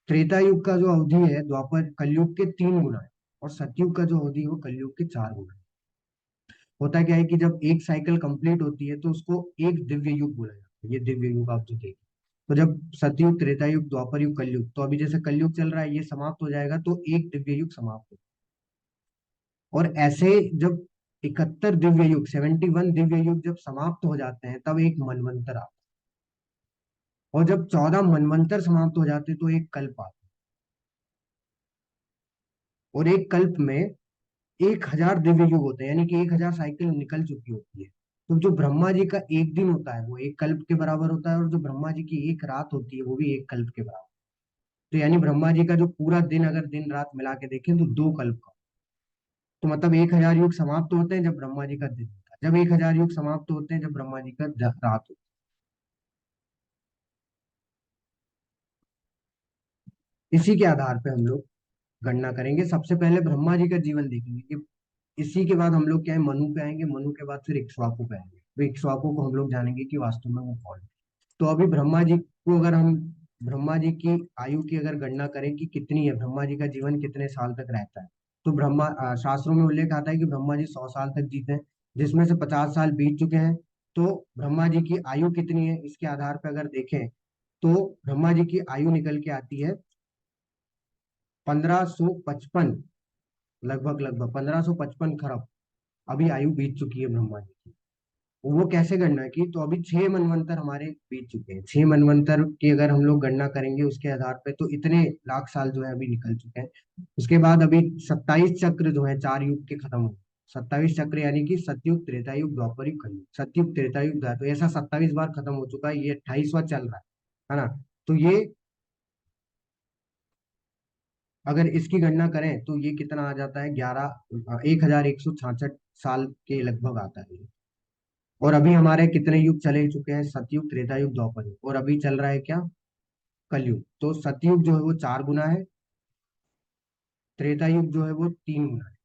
त्रेता युग का जो अवधि है द्वापर कलयुग के 3 गुना है। और सतयुग का जो अवधि है वो कलयुग के 4 गुना है। होता क्या है कि जब एक साइकिल कंप्लीट होती है तो उसको एक दिव्य युग बोला जाता है, ये दिव्य युग आप जो देखें। तो जब सतयुग, त्रेता युग, द्वापर युग, कलयुग, तो अभी जैसे कलयुग चल रहा है, ये समाप्त हो जाएगा तो एक दिव्य युग समाप्त हो। और ऐसे जब 71 दिव्य युग, 71 दिव्य युग जब समाप्त हो जाते हैं, तब एक मनवंतर आता है। और जब 14 मनवंतर समाप्त हो जाते हैं तो एक कल्प आता है। और एक कल्प में 1,000 दिव्य युग होते हैं, यानी कि 1,000 साइकिल निकल चुकी होती है। तो जो ब्रह्मा जी का एक दिन होता है वो एक कल्प के बराबर होता है, और जो ब्रह्मा जी की एक रात होती है वो भी एक कल्प के बराबर। तो यानी ब्रह्मा जी का जो पूरा दिन, अगर दिन रात मिला के देखें तो 2 कल्प का। तो मतलब 1,000 युग समाप्त होते हैं जब ब्रह्मा जी का दिन होता है, जब 1,000 युग समाप्त होते हैं जब ब्रह्मा जी का रात होती है। इसी के आधार पे हम लोग गणना करेंगे। सबसे पहले ब्रह्मा जी का जीवन देखेंगे कि, इसी के बाद हम लोग क्या है, मनु पे आएंगे, मनु के बाद फिर इक्ष्वाकु पे आएंगे। तो इक्ष्वाकु को हम लोग जानेंगे कि वास्तव में वो कौन है। तो अभी ब्रह्मा जी को अगर हम, ब्रह्मा जी की आयु की अगर गणना करें कि कितनी है, ब्रह्मा जी का जीवन कितने साल तक रहता है, तो शास्त्रों में उल्लेख आता है कि ब्रह्मा जी 100 साल तक जीते हैं, जिसमें से 50 साल बीत चुके हैं। तो ब्रह्मा जी की आयु कितनी है, इसके आधार पर अगर देखें तो ब्रह्मा जी की आयु निकल के आती है 1555, लगभग लगभग 1555 खरब। अभी आयु बीत चुकी है ब्रह्मा जी की। वो कैसे गणना की, तो अभी 6 मनवंतर हमारे बीत चुके हैं। 6 मनवंतर की अगर हम लोग गणना करेंगे उसके आधार पे, तो इतने लाख साल जो है अभी निकल चुके हैं। उसके बाद अभी 27 चक्र जो है 4 युग के खत्म हो, 27 चक्र, यानी कि सतयुग, त्रेता युग, द्वापर युग, कलयुग, सतयुग, त्रेता युग, तो ऐसा 27 बार खत्म हो चुका है, ये 28वां चल रहा है ना। तो ये अगर इसकी गणना करें तो ये कितना आ जाता है, 11,166 साल के लगभग आता है। और अभी हमारे कितने युग चले चुके हैं, सतयुग, त्रेता युग, द्वापर युग, और अभी चल रहा है क्या, कलयुग। तो सतयुग जो है वो 4 गुना है, त्रेता युग जो है वो 3 गुना है।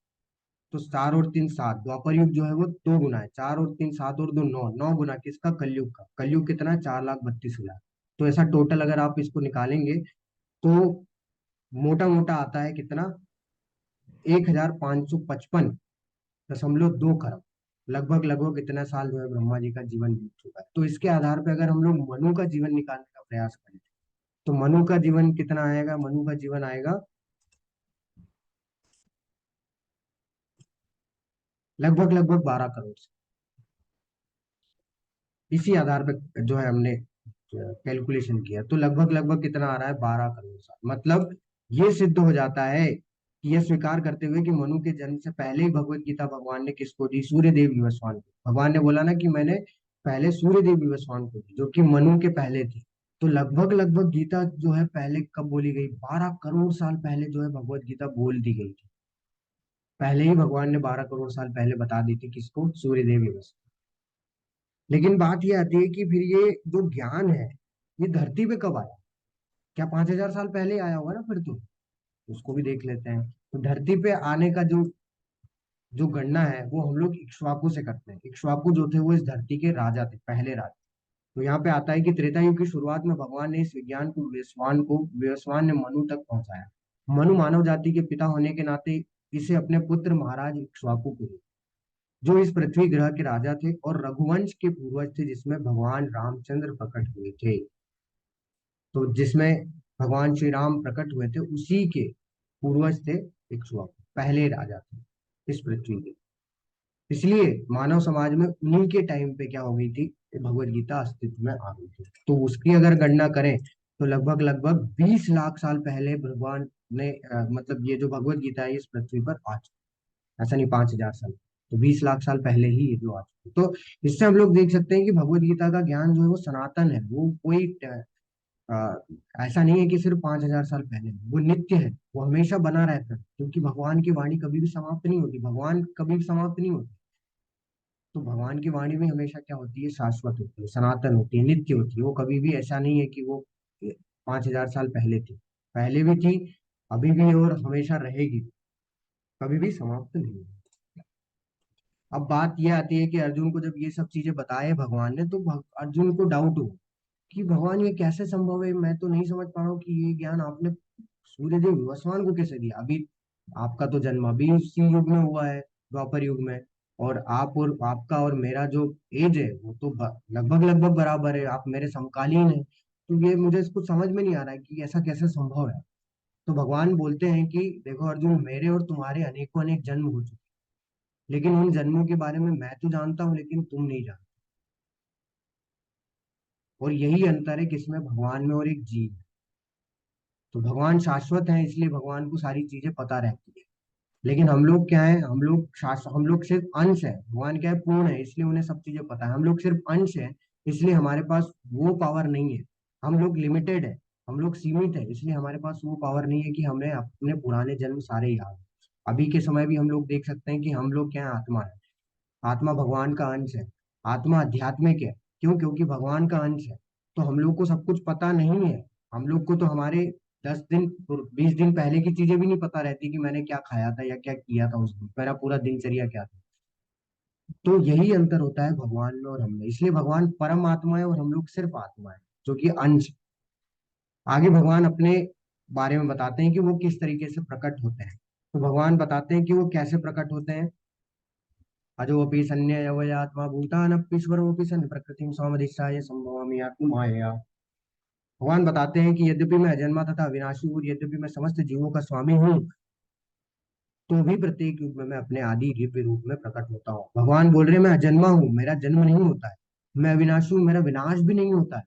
तो 4 और 3 7, द्वापर युग जो है वो 2 गुना है, 4 और 3 7 और 2 9, 9 गुना किसका, कलयुग का। कलयुग कितना है, 4,32,000। तो ऐसा टोटल अगर आप इसको निकालेंगे तो मोटा मोटा आता है कितना, 1,555.2 खरब, लगभग लगभग इतना साल जो है ब्रह्मा जी का जीवन बीत चुका है। तो इसके आधार पर अगर हम लोग मनु का जीवन निकालने का प्रयास करें, तो मनु का जीवन कितना आएगा, मनु का जीवन आएगा लगभग लगभग 12 करोड़ से। इसी आधार पर जो है हमने कैलकुलेशन किया, तो लगभग लगभग कितना आ रहा है, 12 करोड़ साल। मतलब ये सिद्ध हो जाता है कि, यह स्वीकार करते हुए कि मनु के जन्म से पहले ही भगवत गीता भगवान ने किसको दी, सूर्य देव विवस्वान को। भगवान ने बोला ना कि मैंने पहले सूर्य देव विवस्वान को दी, जो कि मनु के पहले थी। तो लगभग लगभग गीता जो है पहले कब बोली गई, 12 करोड़ साल पहले जो है भगवत गीता बोल दी गई थी। पहले ही भगवान ने 12 करोड़ साल पहले बता दी थी किसको, सूर्य देव विवस्वान। लेकिन बात ये आती है कि फिर ये जो ज्ञान है, ये धरती पे कब आया, क्या 5,000 साल पहले आया होगा ना फिर तो। उसको भी देख लेते हैं। तो धरती पे आने का जो जो गणना है वो हम लोग इक्ष्वाकु से करते हैं। इक्ष्वाकु जो थे वो इस धरती के राजा थे, पहले राजा। तो यहाँ पे आता है कि त्रेता युग की शुरुआत में भगवान ने इस विज्ञान को विवस्वान ने मनु तक पहुंचाया। मनु मानव जाति के पिता होने के नाते इसे अपने पुत्र महाराज इक्ष्वाकु को दिया, जो इस पृथ्वी ग्रह के राजा थे और रघुवंश के पूर्वज थे, जिसमें भगवान रामचंद्र प्रकट हुए थे। तो जिसमें भगवान श्री राम प्रकट हुए थे उसी के पूर्वज थे इक्ष्वाकु, पहले राजा थे इस पृथ्वी के। इसलिए मानव समाज में उन्हीं के टाइम पे क्या हो गई थी, भगवत गीता अस्तित्व में आ गई थी। तो उसकी अगर गणना करें तो लगभग लगभग 20 लाख साल पहले भगवान ने मतलब ये जो भगवत गीता है इस पृथ्वी पर आ चुकी। ऐसा नहीं 5,000 साल, तो 20 लाख साल पहले ही ये जो आ चुकी। तो इससे हम लोग देख सकते हैं कि भगवत गीता का ज्ञान जो है वो सनातन है, वो कोई अ, ऐसा नहीं है कि सिर्फ 5,000 साल पहले, वो नित्य है, वो हमेशा बना रहता है, क्योंकि भगवान की वाणी कभी भी समाप्त नहीं होती, भगवान कभी भी समाप्त नहीं होती। तो भगवान की वाणी भी हमेशा क्या होती है, शाश्वत होती है, सनातन होती है, नित्य होती है। वो कभी भी ऐसा नहीं है कि वो 5,000 साल पहले थी, पहले भी थी, अभी भी है और हमेशा रहेगी, कभी भी समाप्त नहीं होगी। अब बात ये आती है कि अर्जुन को जब ये सब चीजें बताए भगवान ने, तो अर्जुन को डाउट हो कि भगवान ये कैसे संभव है, मैं तो नहीं समझ पा रहा हूँ कि ये ज्ञान आपने सूर्यदेव विवस्वान को कैसे दिया। अभी आपका तो जन्म अभी उसी युग में हुआ है, द्वापर युग में, और आपका और मेरा जो एज है वो तो लगभग लगभग बराबर है, आप मेरे समकालीन है। तो ये मुझे कुछ समझ में नहीं आ रहा है कि ऐसा कैसे संभव है। तो भगवान बोलते हैं कि देखो अर्जुन, मेरे और तुम्हारे अनेकों अनेक जन्म हो चुके, लेकिन उन जन्मों के बारे में मैं तो जानता हूँ लेकिन तुम नहीं जानते। और यही अंतर है किसमें, भगवान में और एक जीव में। तो भगवान शाश्वत है, इसलिए भगवान को सारी चीजें पता रहती है। लेकिन हम लोग क्या है, हम लोग सिर्फ अंश है, भगवान क्या है, पूर्ण है, इसलिए उन्हें सब चीजें पता है। हम लोग सिर्फ अंश है, इसलिए हमारे पास वो पावर नहीं है। हम लोग लिमिटेड है, हम लोग सीमित है, इसलिए हमारे पास वो पावर नहीं है कि हमें अपने पुराने जन्म सारे याद हैं। अभी के समय भी हम लोग देख सकते हैं कि हम लोग क्या है, आत्मा है, आत्मा भगवान का अंश है, आत्मा आध्यात्मिक है। क्यों? क्योंकि भगवान का अंश है। तो हम लोग को सब कुछ पता नहीं है। हम लोग को तो हमारे 10 दिन 20 दिन पहले की चीजें भी नहीं पता रहती कि मैंने क्या खाया था या क्या किया था उस दिन, मेरा पूरा दिनचर्या क्या था। तो यही अंतर होता है भगवान में और हम में, इसलिए भगवान परम आत्मा है और हम लोग सिर्फ आत्मा है जो कि अंश। आगे भगवान अपने बारे में बताते हैं कि वो किस तरीके से प्रकट होते हैं। तो भगवान बताते हैं कि वो कैसे प्रकट होते हैं। अजोपि संन्यवयात्मा भूतानपीश्वरोपि सन् प्रकृतिं स्वामधिष्ठाय संभवामि आत्ममायया। भगवान बताते हैं कि यद्यपि मैं अजन्मा तथा अविनाशी हूँ, यद्यपि मैं समस्त जीवों का स्वामी हूँ, तो भी प्रत्येक युग में मैं अपने आदि दिव्य रूप में प्रकट होता हूँ। भगवान बोल रहे हैं मैं अजन्मा हूँ, मेरा जन्म नहीं होता है, मैं अविनाशी हूँ, मेरा विनाश भी नहीं होता है,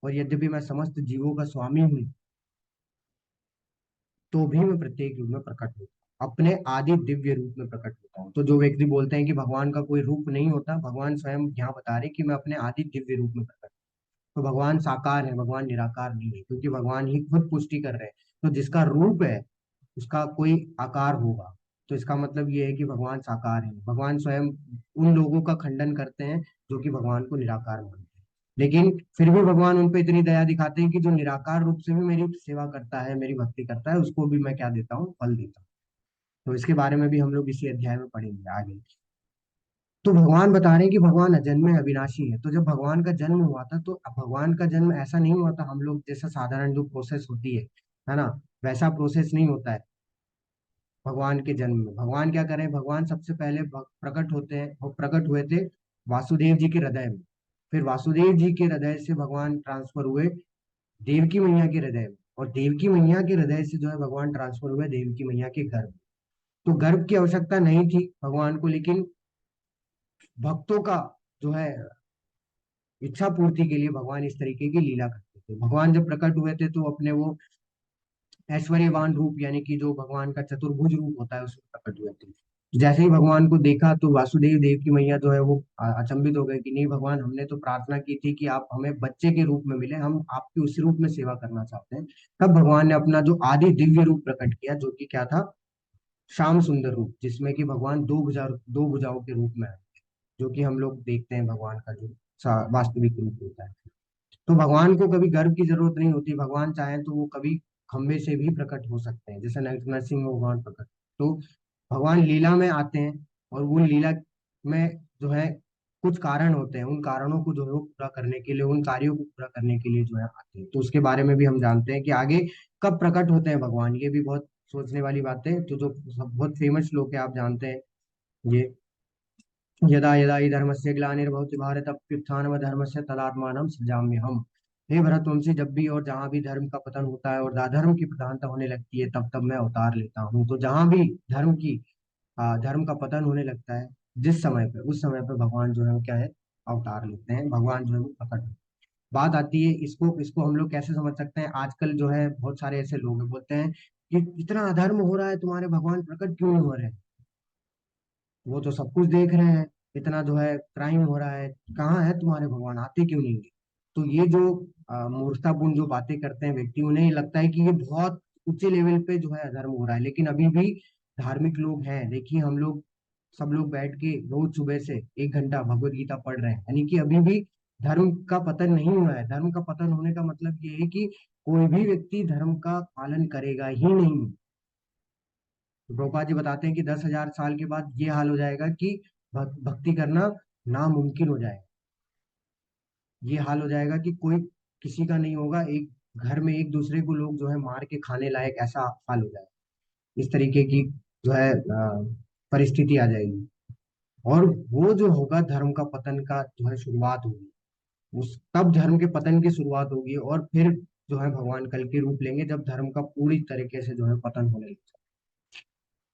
और यद्यपि मैं समस्त जीवों का स्वामी हूँ, तो भी मैं प्रत्येक युग में प्रकट होता हूँ, अपने आदि दिव्य रूप में प्रकट होता हूँ। तो जो व्यक्ति बोलते हैं कि भगवान का कोई रूप नहीं होता, भगवान स्वयं यहाँ बता रहे कि मैं अपने आदि दिव्य रूप में प्रकट। तो भगवान साकार है, भगवान निराकार नहीं है, क्योंकि भगवान ही खुद पुष्टि कर रहे हैं। तो जिसका रूप है उसका कोई आकार होगा, तो इसका मतलब ये है कि भगवान साकार है। भगवान स्वयं उन लोगों का खंडन करते हैं जो कि भगवान को निराकार मानते हैं, लेकिन फिर भी भगवान उन पे इतनी दया दिखाते हैं कि जो निराकार रूप से भी मेरी सेवा करता है, मेरी भक्ति करता है, उसको भी मैं क्या देता हूँ, फल देता हूँ। तो इसके बारे में भी हम लोग इसी अध्याय में पढ़ेंगे आगे। तो भगवान बता रहे हैं कि भगवान अजन्मे अविनाशी है। तो जब भगवान का जन्म हुआ था, तो अब भगवान का जन्म ऐसा नहीं हुआ था हम लोग जैसा साधारण जो प्रोसेस होती है ना, वैसा प्रोसेस नहीं होता है। भगवान के जन्म में भगवान क्या करें, भगवान सबसे पहले प्रकट होते हैं, वो प्रकट हुए थे वासुदेव जी के हृदय में। फिर वासुदेव जी के हृदय से भगवान ट्रांसफर हुए देवकी मैया के हृदय में, और देवकी मैया के हृदय से जो है भगवान ट्रांसफर हुए देवकी मैया के गर्भ। तो गर्भ की आवश्यकता नहीं थी भगवान को, लेकिन भक्तों का जो है इच्छा पूर्ति के लिए भगवान इस तरीके की लीला करते थे। भगवान जब प्रकट हुए थे तो अपने वो ऐश्वर्यवान रूप, यानी कि जो भगवान का चतुर्भुज रूप होता है उसमें प्रकट हुए थे। जैसे ही भगवान को देखा तो वासुदेव देव की मैया जो है वो अचंभित हो गए कि नहीं भगवान, हमने तो प्रार्थना की थी कि आप हमें बच्चे के रूप में मिले, हम आपके उस रूप में सेवा करना चाहते हैं। तब भगवान ने अपना जो आदि दिव्य रूप प्रकट किया, जो कि क्या था, श्याम सुंदर रूप, जिसमें कि भगवान दो भुजाओं के रूप में आए, जो कि हम लोग देखते हैं भगवान का जो वास्तविक रूप होता है। तो भगवान को कभी गर्भ की जरूरत नहीं होती, भगवान चाहें तो वो कभी खंबे से भी प्रकट हो सकते हैं, जैसे नरसिंह भगवान प्रकट। तो भगवान लीला में आते हैं, और वो लीला में जो है कुछ कारण होते हैं, उन कारणों को जो है वो पूरा करने के लिए, उन कार्यों को पूरा करने के लिए जो है आते हैं। तो उसके बारे में भी हम जानते हैं कि आगे कब प्रकट होते हैं भगवान, ये भी बहुत सोचने वाली बात है। तो जो बहुत फेमस लोग हैं आप जानते हैं ये, यदा यदा हि धर्मस्य ग्लानिर्भवति भारत अभ्युत्थानमधर्मस्य तदात्मानं सृजाम्यहम्। हे भरतवंशी, जब भी और जहां भी धर्म का पतन होता है और धर्म की प्रधानता होने लगती है, तब तब मैं अवतार लेता हूँ। तो जहां भी धर्म का पतन होने लगता है, जिस समय पे, उस समय पे भगवान जो है वो क्या है, अवतार लेते हैं, भगवान जो है वो प्रकट होते हैं। बात आती है, इसको इसको हम लोग कैसे समझ सकते हैं। आजकल जो है बहुत सारे ऐसे लोग हैं, बोलते हैं कि इतना अधर्म हो रहा है, तुम्हारे भगवान प्रकट क्यों नहीं हो रहे हैं? वो तो सब कुछ देख रहे हैं, इतना जो है क्राइम हो रहा है, कहाँ है तुम्हारे भगवान, आते क्यों नहीं है? तो ये जो मूर्खतापूर्ण जो बातें करते हैं व्यक्ति, उन्हें लगता है कि ये बहुत ऊंचे लेवल पे जो है अधर्म हो रहा है। लेकिन अभी भी धार्मिक लोग हैं, देखिए हम लोग सब लोग बैठ के रोज सुबह से 1 घंटा भगवत गीता पढ़ रहे हैं, यानी कि अभी भी धर्म का पतन नहीं हुआ है। धर्म का पतन होने का मतलब ये है कि कोई भी व्यक्ति धर्म का पालन करेगा ही नहीं। तो प्रभुपाद जी बताते हैं कि 10,000 साल के बाद ये हाल हो जाएगा कि भक्ति करना नामुमकिन हो जाएगा। ये हाल हो जाएगा कि कोई किसी का नहीं होगा, एक घर में एक दूसरे को लोग जो है मार के खाने लायक, ऐसा हाल हो जाएगा। इस तरीके की जो है परिस्थिति आ जाएगी। और वो जो होगा, धर्म का पतन का जो है शुरुआत होगी, उस तब धर्म के पतन की शुरुआत होगी। और फिर जो है भगवान कल के रूप लेंगे, जब धर्म का पूरी तरीके से जो है पतन होने लगेगा।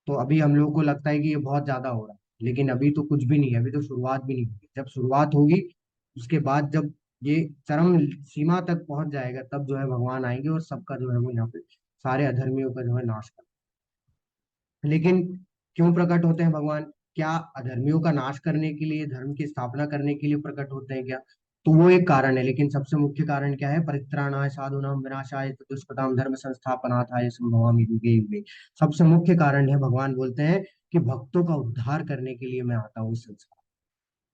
तो अभी हम लोगों को लगता है कि ये बहुत ज्यादा हो रहा है, लेकिन अभी तो कुछ भी नहीं है, अभी तो शुरुआत भी नहीं हुई। जब शुरुआत होगी, उसके बाद जब ये चरम सीमा तक पहुंच जाएगा, तब जो है भगवान आएंगे और सबका जो है वो यहाँ पे सारे अधर्मियों का जो है नाश कर। लेकिन क्यों प्रकट होते हैं भगवान? क्या अधर्मियों का नाश करने के लिए, धर्म की स्थापना करने के लिए प्रकट होते हैं क्या? तो वो एक कारण है, लेकिन सबसे मुख्य कारण क्या है? परित्राणाय साधूनां विनाशाय च दुष्कृतां धर्म संस्थापनार्थाय संभवामि युगे युगे। सबसे मुख्य कारण है, भगवान बोलते हैं कि भक्तों का उद्धार करने के लिए मैं आता हूँ इस संसार,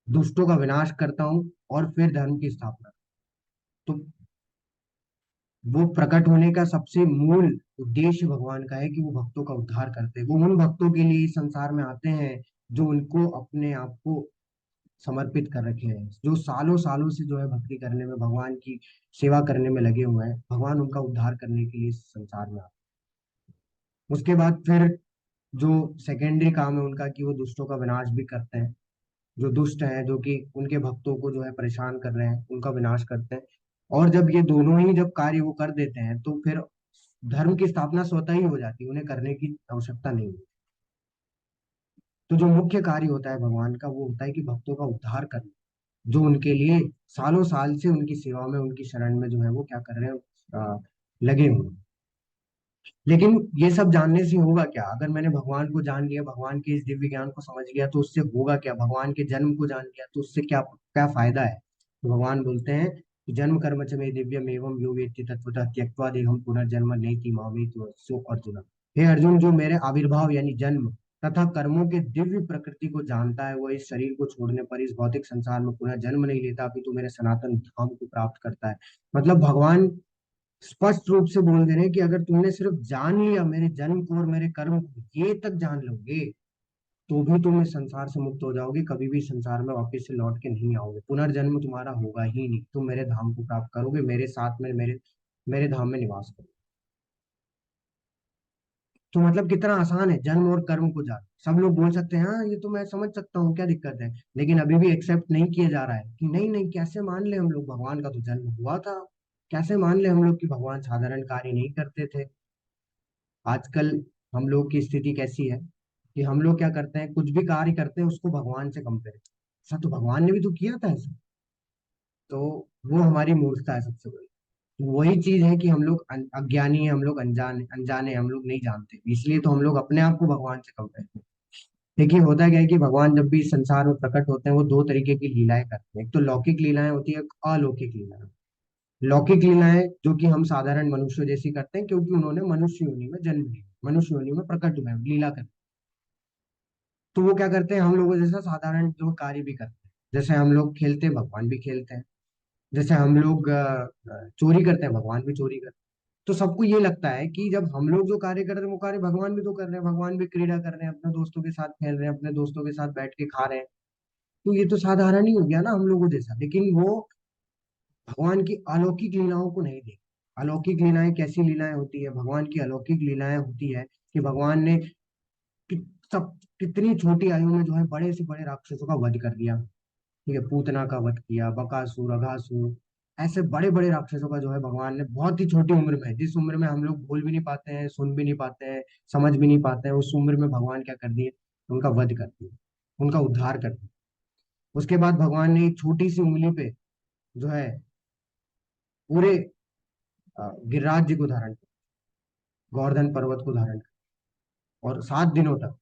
दुष्टों का विनाश करता हूँ और फिर धर्म की स्थापना। तो वो प्रकट होने का सबसे मूल उद्देश्य भगवान का है कि वो भक्तों का उद्धार करते हैं। वो उन भक्तों के लिए इस संसार में आते हैं जो उनको अपने आप को समर्पित कर रखे हैं, जो सालों सालों से जो है भक्ति करने में, भगवान की सेवा करने में लगे हुए हैं। भगवान उनका उद्धार करने के लिए इस संसार में आते हैं। उसके बाद फिर जो सेकेंडरी काम है उनका, कि वो दुष्टों का विनाश भी करते हैं। जो दुष्ट हैं, जो कि उनके भक्तों को जो है परेशान कर रहे हैं, उनका विनाश करते हैं। और जब ये दोनों ही जब कार्य वो कर देते हैं, तो फिर धर्म की स्थापना स्वतः ही हो जाती है, उन्हें करने की आवश्यकता नहीं होती। तो जो मुख्य कार्य होता है भगवान का, वो होता है कि भक्तों का उद्धार करना, जो उनके लिए सालों साल से उनकी सेवा में, उनकी शरण में जो है वो क्या कर रहे हैं, लगे हुए हैं। लेकिन ये सब जानने से होगा क्या? अगर मैंने भगवान को जान लिया, भगवान के इस दिव्य ज्ञान को समझ लिया, तो उससे होगा क्या? भगवान के जन्म को जान लिया तो उससे क्या क्या फायदा है? तो भगवान बोलते हैं कि जन्म कर्म च मे दिव्यम एवं यो वेत्ति तत्वतः त्यक्त्वा देहम पुनर्जन्म नैति मामेति सो अर्जुन। हे अर्जुन, जो मेरे आविर्भाव यानी जन्म तथा कर्मों के दिव्य प्रकृति को जानता है, वह इस शरीर को छोड़ने पर इस भौतिक संसार में पुनः जन्म नहीं लेता, अपितु मेरे सनातन धाम को प्राप्त करता है। मतलब भगवान स्पष्ट रूप से बोल दे रहे हैं कि अगर तुमने सिर्फ जान लिया मेरे जन्म को और मेरे कर्म को, ये तक जान लोगे, तो भी तुम इस संसार से मुक्त हो जाओगे, कभी भी संसार में वापस से लौट के नहीं आओगे, पुनर्जन्म तुम्हारा होगा ही नहीं, तुम मेरे धाम को प्राप्त करोगे, मेरे साथ में मेरे मेरे धाम में निवास करोगे। तो मतलब कितना आसान है जन्म और कर्म को जान। सब लोग बोल सकते हैं हाँ ये तो मैं समझ सकता हूँ, क्या दिक्कत है, लेकिन अभी भी एक्सेप्ट नहीं किया जा रहा है कि नहीं नहीं, कैसे मान ले हम लोग, भगवान का तो जन्म हुआ था, कैसे मान ले हम लोग कि भगवान साधारण कार्य नहीं करते थे। आजकल हम लोग की स्थिति कैसी है कि हम लोग क्या करते हैं, कुछ भी कार्य करते हैं उसको भगवान से कंपेयर, ऐसा तो भगवान ने भी तो किया था ऐसा। तो वो हमारी मूर्खता है सबसे बड़ी। वही चीज है कि हम लोग अज्ञानी है, हम लोग अनजाने अनजाने हैं, हम लोग नहीं जानते, इसलिए तो हम लोग अपने आप को भगवान से कंपेयर करते हैं। देखिए होता क्या है कि भगवान जब भी इस संसार में प्रकट होते हैं, वो दो तरीके की लीलाएं करते हैं। एक तो लौकिक लीलाएं होती है, एक अलौकिक लीलाएं। लौकिक लीलाएं जो कि हम साधारण मनुष्य जैसी करते हैं, क्योंकि उन्होंने मनुष्य योनि में जन्म लिया, मनुष्य योनि में प्रकट हुए हैं, लीला करते हैं। तो वो क्या करते हैं, हम लोगों जैसा साधारण जो कार्य भी करते हैं। जैसे हम लोग खेलते हैं, भगवान भी खेलते हैं। जैसे हम लोग चोरी करते हैं, भगवान भी चोरी करते हैं। तो सबको ये लगता है कि जब हम लोग जो कार्य कर रहे हैं, वो कार्य भगवान भी तो कर रहे हैं, भगवान भी क्रीड़ा कर रहे हैं, अपने दोस्तों के साथ खेल रहे हैं, अपने दोस्तों के साथ बैठ के खा रहे हैं। तो ये तो साधारण ही हो गया ना हम लोगों जैसा, लेकिन वो भगवान की अलौकिक लीलाओं को नहीं देख। अलौकिक लीलाएं कैसी लीलाएं होती है, भगवान की अलौकिक लीलाएं होती है कि भगवान ने कि, सब कितनी छोटी आयु में जो है बड़े से बड़े राक्षसों का वध कर दिया। ठीक है, पूतना का वध किया, बकासुर, अघासुर, ऐसे बड़े बड़े राक्षसों का जो है भगवान ने बहुत ही छोटी उम्र में, जिस उम्र में हम लोग बोल भी नहीं पाते हैं, सुन भी नहीं पाते हैं, समझ भी नहीं पाते हैं, उस उम्र में भगवान क्या कर दिए, उनका वध कर दिया, उनका उद्धार कर दिया। उसके बाद भगवान ने एक छोटी सी उंगली पे जो है पूरे गिरिराज जी को धारण किया, गोवर्धन पर्वत को धारण किया, और 7 दिनों तक।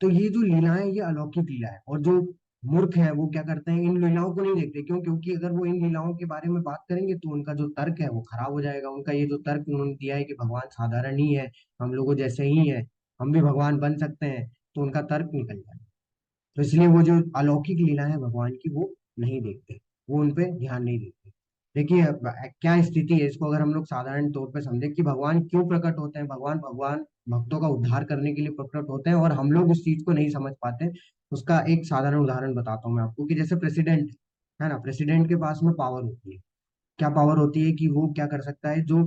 तो ये जो लीलाएं, ये अलौकिक लीला है, और जो मूर्ख है वो क्या करते हैं, इन लीलाओं को नहीं देखते। क्यों? क्योंकि अगर वो इन लीलाओं के बारे में बात करेंगे तो उनका जो तर्क है वो खराब हो जाएगा। उनका ये जो तर्क उन्होंने दिया है कि भगवान साधारण ही है, हम लोगों जैसे ही है, हम भी भगवान बन सकते हैं, तो उनका तर्क निकल जाएगा। तो इसलिए वो जो अलौकिक लीला है भगवान की, वो नहीं देखते, वो उन पे ध्यान नहीं देते। देखिए क्या स्थिति है, इसको अगर हम लोग साधारण तौर पे समझे कि भगवान क्यों प्रकट होते हैं, भगवान भगवान भक्तों का उद्धार करने के लिए प्रकट होते हैं, और हम लोग उस चीज को नहीं समझ पाते। उसका एक साधारण उदाहरण बताता हूँ मैं आपको, कि जैसे प्रेसिडेंट है ना, प्रेसिडेंट के पास में पावर होती है। क्या पावर होती है कि वो क्या कर सकता है, जो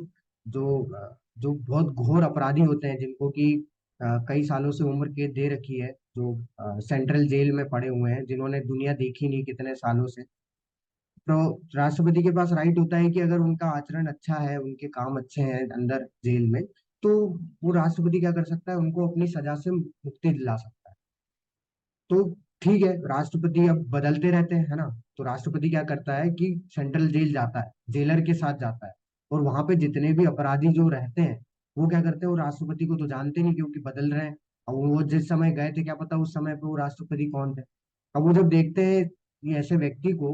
जो जो बहुत घोर अपराधी होते हैं, जिनको कि कई सालों से उम्र कैद दे रखी है, जो सेंट्रल जेल में पड़े हुए हैं, जिन्होंने दुनिया देखी नहीं कितने सालों से, तो राष्ट्रपति के पास राइट होता है कि अगर उनका आचरण अच्छा है, उनके काम अच्छे हैं अंदर जेल में, तो वो राष्ट्रपति क्या कर सकता है, उनको अपनी सजा से मुक्ति दिला सकता है। तो ठीक है, राष्ट्रपति अब बदलते रहते हैं, है ना। तो राष्ट्रपति क्या करता है कि सेंट्रल जेल जाता है, जेलर के साथ जाता है, और वहां पे जितने भी अपराधी जो रहते हैं, वो क्या करते हैं, वो राष्ट्रपति को तो जानते नहीं, क्योंकि बदल रहे हैं। अब वो जिस समय गए थे, क्या पता उस समय पे वो राष्ट्रपति कौन थे। अब वो जब देखते हैं ये ऐसे व्यक्ति को,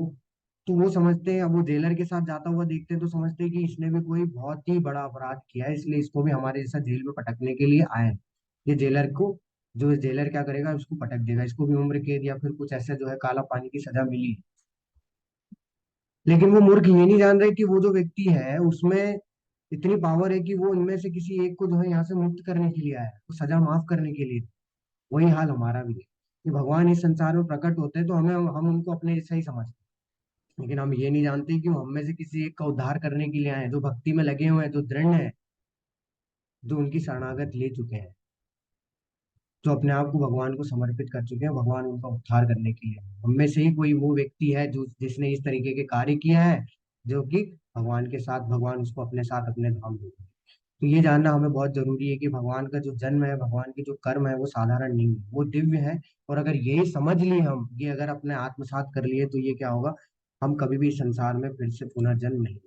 तो वो समझते हैं, अब वो जेलर के साथ जाता हुआ देखते हैं तो समझते हैं कि इसने भी कोई बहुत ही बड़ा अपराध किया है, इसलिए इसको भी हमारे जैसा जेल में पटकने के लिए आए हैं। ये जेलर को, जो जेलर क्या करेगा, उसको पटक देगा, इसको भी उम्र कैद या फिर कुछ ऐसा जो है काला पानी की सजा मिली। लेकिन वो मूर्ख ये नहीं जान रहे कि वो जो व्यक्ति है उसमें इतनी पावर है कि वो इनमें से किसी एक को जो है यहाँ से मुक्त करने के लिए आया है, वो सजा माफ करने के लिए। वही हाल हमारा भी है कि भगवान इस संसार में प्रकट होते हैं तो हम उनको अपने जैसा ही समझते हैं, लेकिन हम ये नहीं जानते कि वो हम में से किसी एक का उद्धार करने के लिए आए हैं, जो भक्ति में लगे हुए हैं, जो दृढ़ है, जो उनकी शरणागत ले चुके हैं, जो अपने आप को भगवान को समर्पित कर चुके हैं, भगवान उनका उद्धार करने के लिए। हम में से ही कोई वो व्यक्ति है जो जिसने इस तरीके के कार्य किया है, जो कि भगवान के साथ, भगवान उसको अपने साथ अपने धाम ले गए। तो ये जानना हमें बहुत जरूरी है कि भगवान का जो जन्म है, भगवान के जो कर्म है, वो साधारण नहीं है, वो दिव्य है। और अगर यही समझ लिए हम, ये अगर अपने आत्मसात कर लिए, तो ये क्या होगा, हम कभी भी इस संसार में फिर से पुनर्जन्म नहीं।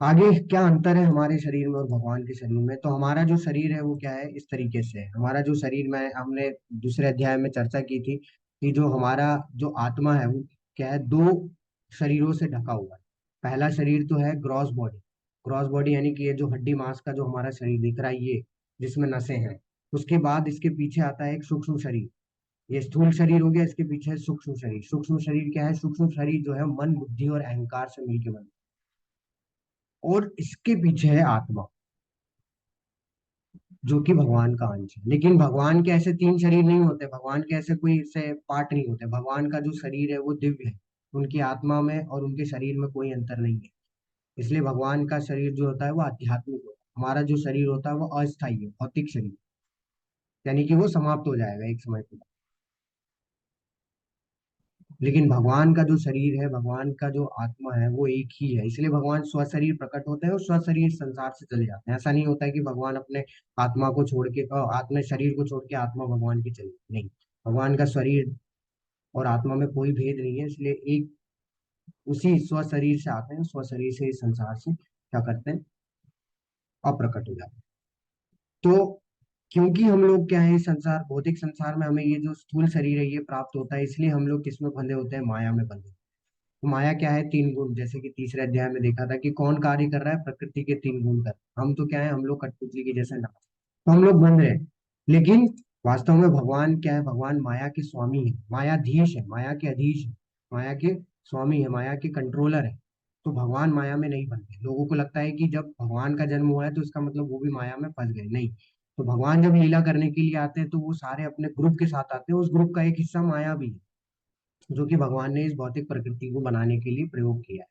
आगे क्या अंतर है हमारे शरीर में और भगवान के शरीर में? तो हमारा जो शरीर है वो क्या है, इस तरीके से है। हमारा जो शरीर में, हमने दूसरे अध्याय में चर्चा की थी कि जो हमारा जो आत्मा है वो क्या है, 2 शरीरों से ढका हुआ है। पहला शरीर तो है ग्रॉस बॉडी। ग्रॉस बॉडी यानी कि ये जो हड्डी मांस का जो हमारा शरीर दिख रहा है, ये जिसमें नसें हैं। उसके बाद इसके पीछे आता है एक सूक्ष्म शरीर। ये स्थूल शरीर हो गया, इसके पीछे है सूक्ष्म शरीर। सूक्ष्म शरीर क्या है? सूक्ष्म शरीर जो है मन, बुद्धि और अहंकार से मिलकर बना, और इसके पीछे है आत्मा, जो कि भगवान का अंश है। लेकिन भगवान के ऐसे 3 शरीर नहीं होते, भगवान के ऐसे कोई से पार्ट नहीं होते। भगवान का जो शरीर है वो दिव्य है, उनकी आत्मा में और उनके शरीर में कोई अंतर नहीं है। इसलिए भगवान का शरीर जो होता है वो आध्यात्मिक होता है, हमारा जो शरीर होता है वो अस्थायी है, भौतिक शरीर, यानी कि वो समाप्त हो जाएगा एक समय पे। लेकिन भगवान का जो शरीर है, भगवान का जो आत्मा है, वो एक ही है। इसलिए भगवान स्वशरीर प्रकट होते हैं और स्वशरीर संसार से चले जाते हैं। ऐसा नहीं होता है कि भगवान अपने आत्मा को छोड़ के, आत्मा शरीर को छोड़ के आत्मा भगवान की चली, नहीं। भगवान का शरीर और आत्मा में कोई भेद नहीं है, इसलिए एक उसी स्वशरीर से आते हैं, स्वशरीर से इस संसार से क्या करते हैं, अप्रकट हो जाते हैं। तो क्योंकि हम लोग क्या है, इस संसार, भौतिक संसार में हमें ये जो स्थूल शरीर है ये प्राप्त होता है, इसलिए हम लोग किसमें बंधे होते हैं, माया में बंधे। तो माया क्या है? 3 गुण, जैसे कि तीसरे अध्याय में देखा था कि कौन कार्य कर रहा है, प्रकृति के 3 गुण कर। हम तो क्या है, हम लोग कठपुतली के जैसे ना, तो हम लोग बन रहे हैं। लेकिन वास्तव में भगवान क्या है? भगवान माया के स्वामी है, मायाधीश है, माया के अधीश है, माया के स्वामी है, माया के कंट्रोलर है। तो भगवान माया में नहीं बनते। लोगों को लगता है कि जब भगवान का जन्म हुआ है तो इसका मतलब वो भी माया में फंस गए, नहीं। तो भगवान जब लीला करने के लिए आते हैं तो वो सारे अपने ग्रुप के साथ आते हैं, उस ग्रुप का एक हिस्सा माया भी है, जो कि भगवान ने इस भौतिक प्रकृति को बनाने के लिए प्रयोग किया है।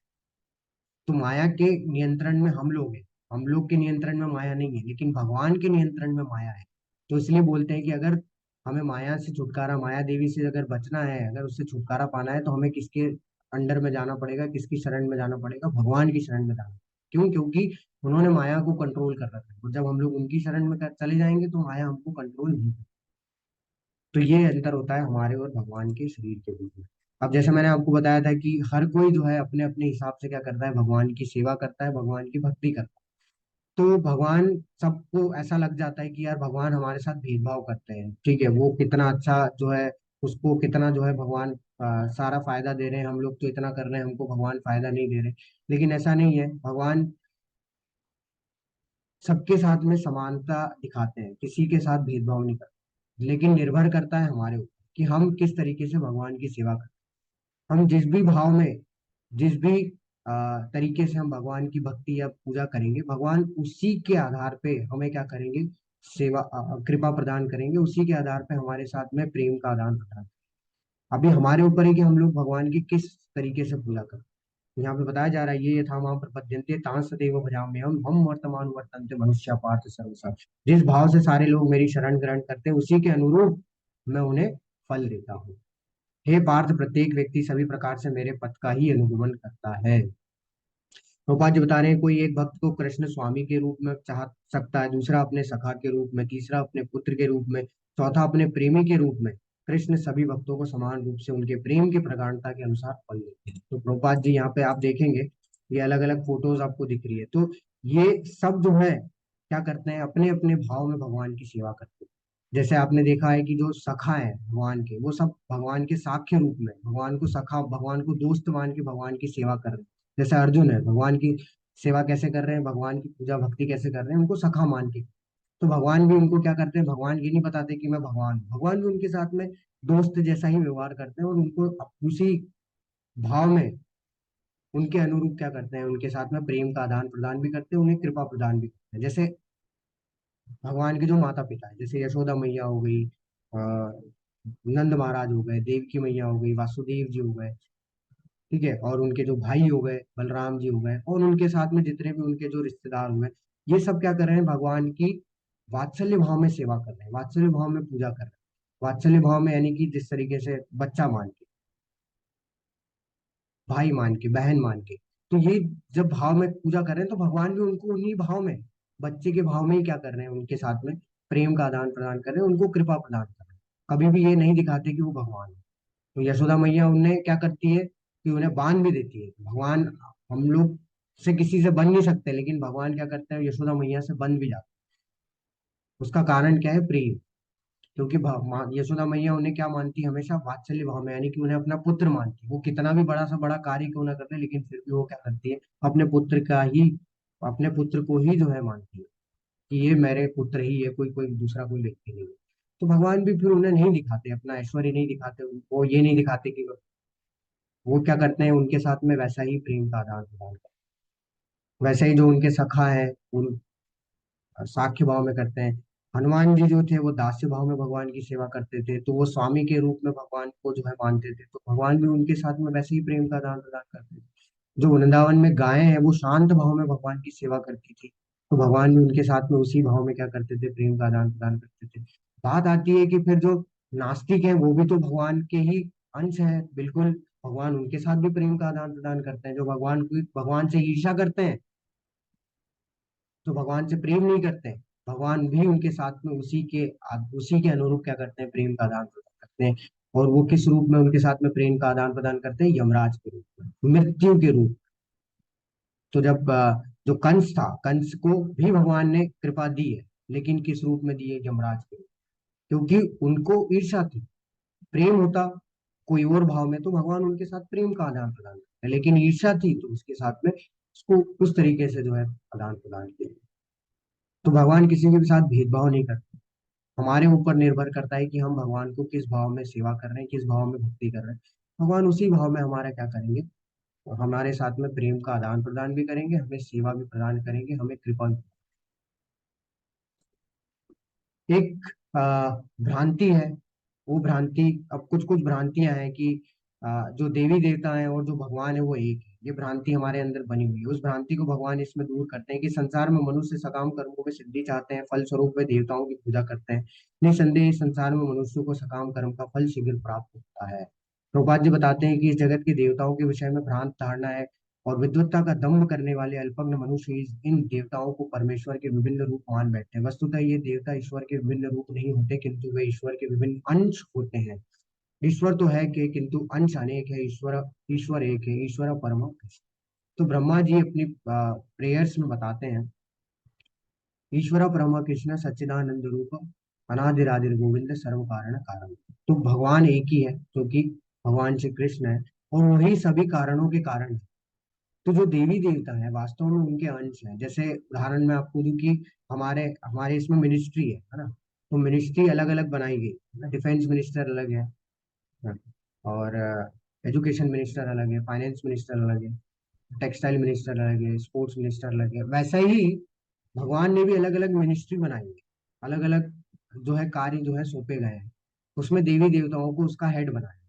तो माया के नियंत्रण में हम लोग हैं, हम लोग के नियंत्रण में माया नहीं है, लेकिन भगवान के नियंत्रण में माया है। तो इसलिए बोलते हैं कि अगर हमें माया से छुटकारा, माया देवी से अगर बचना है, अगर उससे छुटकारा पाना है, तो हमें किसके अंडर में जाना पड़ेगा, किसकी शरण में जाना पड़ेगा, भगवान की शरण में जाना। क्यों? क्योंकि उन्होंने माया को कंट्रोल कर रखा है, और जब हम लोग उनकी शरण में चले जाएंगे तो माया हमको कंट्रोल नहीं कर। तो ये अंतर होता है हमारे और भगवान के शरीर के बीच में। अब जैसे मैंने आपको बताया था कि हर कोई जो है अपने अपने हिसाब से क्या करता है, भगवान की सेवा करता है, भगवान की भक्ति करता है। तो भगवान, सबको ऐसा लग जाता है कि यार भगवान हमारे साथ भेदभाव करते हैं, ठीक है, वो कितना अच्छा जो है, उसको कितना जो है भगवान सारा फायदा दे रहे हैं, हम लोग तो इतना कर रहे हैं, हमको भगवान फायदा नहीं दे रहे। लेकिन ऐसा नहीं है, भगवान सबके साथ में समानता दिखाते हैं, किसी के साथ भेदभाव नहीं करते, लेकिन निर्भर करता है हमारे ऊपर कि हम किस तरीके से भगवान की सेवा करते हैं। हम जिस भी भाव में, जिस भी तरीके से हम भगवान की भक्ति या पूजा करेंगे, भगवान उसी के आधार पे हमें क्या करेंगे, सेवा कृपा प्रदान करेंगे, उसी के आधार पे हमारे साथ में प्रेम का आदान प्रदान। अभी हमारे ऊपर है कि हम लोग भगवान की किस तरीके से पूजा करें। यहाँ पे बताया जा रहा है, ये यथा माम प्रपद्यन्ते तां सदैव भजाम्य हम वर्तमान वर्तन्ते मनुष्य पार्थ सर्वसा। जिस भाव से सारे लोग मेरी शरण ग्रहण करते हैं, उसी के अनुरूप मैं उन्हें फल देता हूँ। हे पार्थ, प्रत्येक व्यक्ति सभी प्रकार से मेरे पथ का ही अनुगमन करता है। प्रभुपाद जी बता रहे हैं, कोई एक भक्त को कृष्ण स्वामी के रूप में चाह सकता है, दूसरा अपने सखा के रूप में, तीसरा अपने पुत्र के रूप में, चौथा अपने प्रेमी के रूप में। कृष्ण सभी भक्तों को समान रूप से उनके प्रेम की प्रगाढ़ता के अनुसार फल देते हैं। तो प्रभुपाद जी यहाँ पे आप देखेंगे, ये अलग अलग फोटोज आपको दिख रही है, तो ये सब जो है क्या करते हैं, अपने अपने भाव में भगवान की सेवा करते हैं। जैसे आपने देखा है कि जो सखा है भगवान के, वो सब भगवान के साख्य रूप में भगवान को सखा, भगवान को दोस्त मान के भगवान की सेवा कर रहे हैं। जैसे अर्जुन है, भगवान की सेवा कैसे कर रहे हैं, भगवान की पूजा भक्ति कैसे कर रहे हैं, उनको सखा मान के। तो भगवान भी उनको क्या करते हैं, भगवान ये नहीं बताते कि मैं भगवान हूँ, भगवान भी उनके साथ में दोस्त जैसा ही व्यवहार करते हैं, और उनको उसी भाव में, उनके अनुरूप क्या करते हैं, उनके साथ में प्रेम का आदान प्रदान भी करते हैं, उन्हें कृपा प्रदान भी करते हैं। जैसे भगवान के जो माता पिता है, जैसे यशोदा मैया हो गई, नंद महाराज हो गए, देवकी मैया हो गई, वासुदेव जी हो गए, ठीक है, और उनके जो भाई हो गए, बलराम जी हो गए, और उनके साथ में जितने भी उनके जो रिश्तेदार हुए, ये सब क्या कर रहे हैं, भगवान की वात्सल्य भाव में सेवा कर रहे हैं, वात्सल्य भाव में पूजा कर रहे हैं। वात्सल्य भाव में यानी कि जिस तरीके से बच्चा मान के, भाई मान के, बहन मान के। तो ये जब भाव में पूजा कर रहे हैं, तो भगवान भी उनको उन्हीं भाव में, बच्चे के भाव में ही क्या कर रहे हैं, उनके साथ में प्रेम का आदान प्रदान कर रहे हैं, उनको कृपा प्रदान कर रहे हैं। कभी भी ये नहीं दिखाते कि वो भगवान है। तो यशोदा मैया उन्हें क्या करती है कि उन्हें बांध भी देती है। भगवान हम लोग से किसी से बन नहीं सकते, लेकिन भगवान क्या करते हैं, यशोदा मैया से बन भी जाते हैं। उसका कारण क्या है, प्रेम। क्योंकि यशोदा मैया उन्हें क्या मानती है, हमेशा वात्सल्य भाव में, यानी कि उन्हें अपना पुत्र मानती है। वो कितना भी बड़ा सा बड़ा कार्य क्यों ना करते, लेकिन फिर भी वो क्या करती है, अपने पुत्र का ही, अपने पुत्र को ही जो है मानती है कि ये मेरे पुत्र ही है, कोई कोई दूसरा कोई व्यक्ति नहीं है। तो भगवान भी फिर उन्हें नहीं दिखाते, अपना ऐश्वर्य नहीं दिखाते, वो ये नहीं दिखाते कि वो क्या करते हैं, उनके साथ में वैसा ही प्रेम का आदान प्रदान करते हैं। वैसे ही जो उनके सखा है, उन साख्य भाव में करते हैं। हनुमान जी जो थे, वो दास्य भाव में भगवान की सेवा करते थे, तो वो स्वामी के रूप में भगवान को जो है मानते थे, तो भगवान भी उनके साथ में वैसे ही प्रेम का आदान प्रदान करते थे। जो वृंदावन में गायें हैं, वो शांत भाव में भगवान की सेवा करती थी, तो भगवान भी उनके साथ में उसी भाव में क्या करते थे, प्रेम का आदान प्रदान करते थे। बात आती है कि फिर जो नास्तिक है, वो भी तो भगवान के ही अंश है, बिल्कुल। भगवान उनके साथ भी प्रेम का आदान प्रदान करते हैं। जो भगवान से ईर्ष्या करते हैं, जो भगवान से प्रेम नहीं करते हैं, भगवान भी उनके साथ में उसी के अनुरूप क्या करते हैं, प्रेम का आदान प्रदान करते हैं। और वो किस रूप में उनके साथ में प्रेम का आदान प्रदान करते हैं, यमराज के रूप में, मृत्यु के रूप। तो जब जो कंस था, कंस को भी भगवान ने कृपा दी है, लेकिन किस रूप में दी है, यमराज के रूप। क्योंकि उनको ईर्ष्या थी। प्रेम होता कोई और भाव में, तो भगवान उनके साथ प्रेम का आदान प्रदान करते हैं, लेकिन ईर्ष्या थी तो उसके साथ में उसको उस तरीके से जो है आदान प्रदान किया। तो भगवान किसी के भी साथ भेदभाव नहीं करते। हमारे ऊपर निर्भर करता है कि हम भगवान को किस भाव में सेवा कर रहे हैं, किस भाव में भक्ति कर रहे हैं। भगवान उसी भाव में हमारा क्या करेंगे, हमारे साथ में प्रेम का आदान प्रदान भी करेंगे, हमें सेवा भी प्रदान करेंगे, हमें कृपा भी। एक भ्रांति है। वो भ्रांति, अब कुछ कुछ भ्रांतियां हैं कि जो देवी देवता हैं और जो भगवान है वो एक है, ये भ्रांति हमारे अंदर बनी हुई है। उस भ्रांति को भगवान इसमें दूर करते हैं कि संसार में मनुष्य सकाम कर्मों में सिद्धि चाहते हैं, फल स्वरूप वे देवताओं की पूजा करते हैं। निसंदेह इस संसार में मनुष्य को सकाम कर्म का फल शीघ्र प्राप्त होता है। प्रभुपाद जी बताते हैं कि इस जगत के देवताओं के विषय में भ्रांत धारणा है, और विद्वत्ता का दंभ करने वाले अल्पज्ञ मनुष्य इन देवताओं को परमेश्वर के विभिन्न रूप मान बैठते हैं। वस्तुतः ये देवता ईश्वर के विभिन्न रूप नहीं होते, किंतु वे ईश्वर के विभिन्न अंश होते हैं। ईश्वर तो है कि, किंतु अंश अनेक है। ईश्वर ईश्वर एक है, ईश्वर परम कृष्ण। तो ब्रह्मा जी अपनी प्रेयर्स में बताते हैं, ईश्वर परम कृष्ण सच्चिदानंद रूप अनादिरादिर गोविंद सर्व कारण कारण। तो भगवान एक ही है, क्योंकि भगवान श्री कृष्ण है, और वही सभी कारणों के कारण है। तो जो देवी देवता है वास्तव में उनके अंश हैं। जैसे उदाहरण मैं आपको दूं कि हमारे हमारे इसमें मिनिस्ट्री है ना। तो मिनिस्ट्री अलग अलग बनाई गई है ना। डिफेंस मिनिस्टर अलग है ना, और एजुकेशन मिनिस्टर अलग है, फाइनेंस मिनिस्टर अलग है, टेक्सटाइल मिनिस्टर अलग है, स्पोर्ट्स मिनिस्टर अलग है। वैसा ही भगवान ने भी अलग अलग मिनिस्ट्री बनाई है, अलग अलग जो है कार्य जो है सौंपे गए हैं। उसमें देवी देवताओं को उसका हेड बनाया है।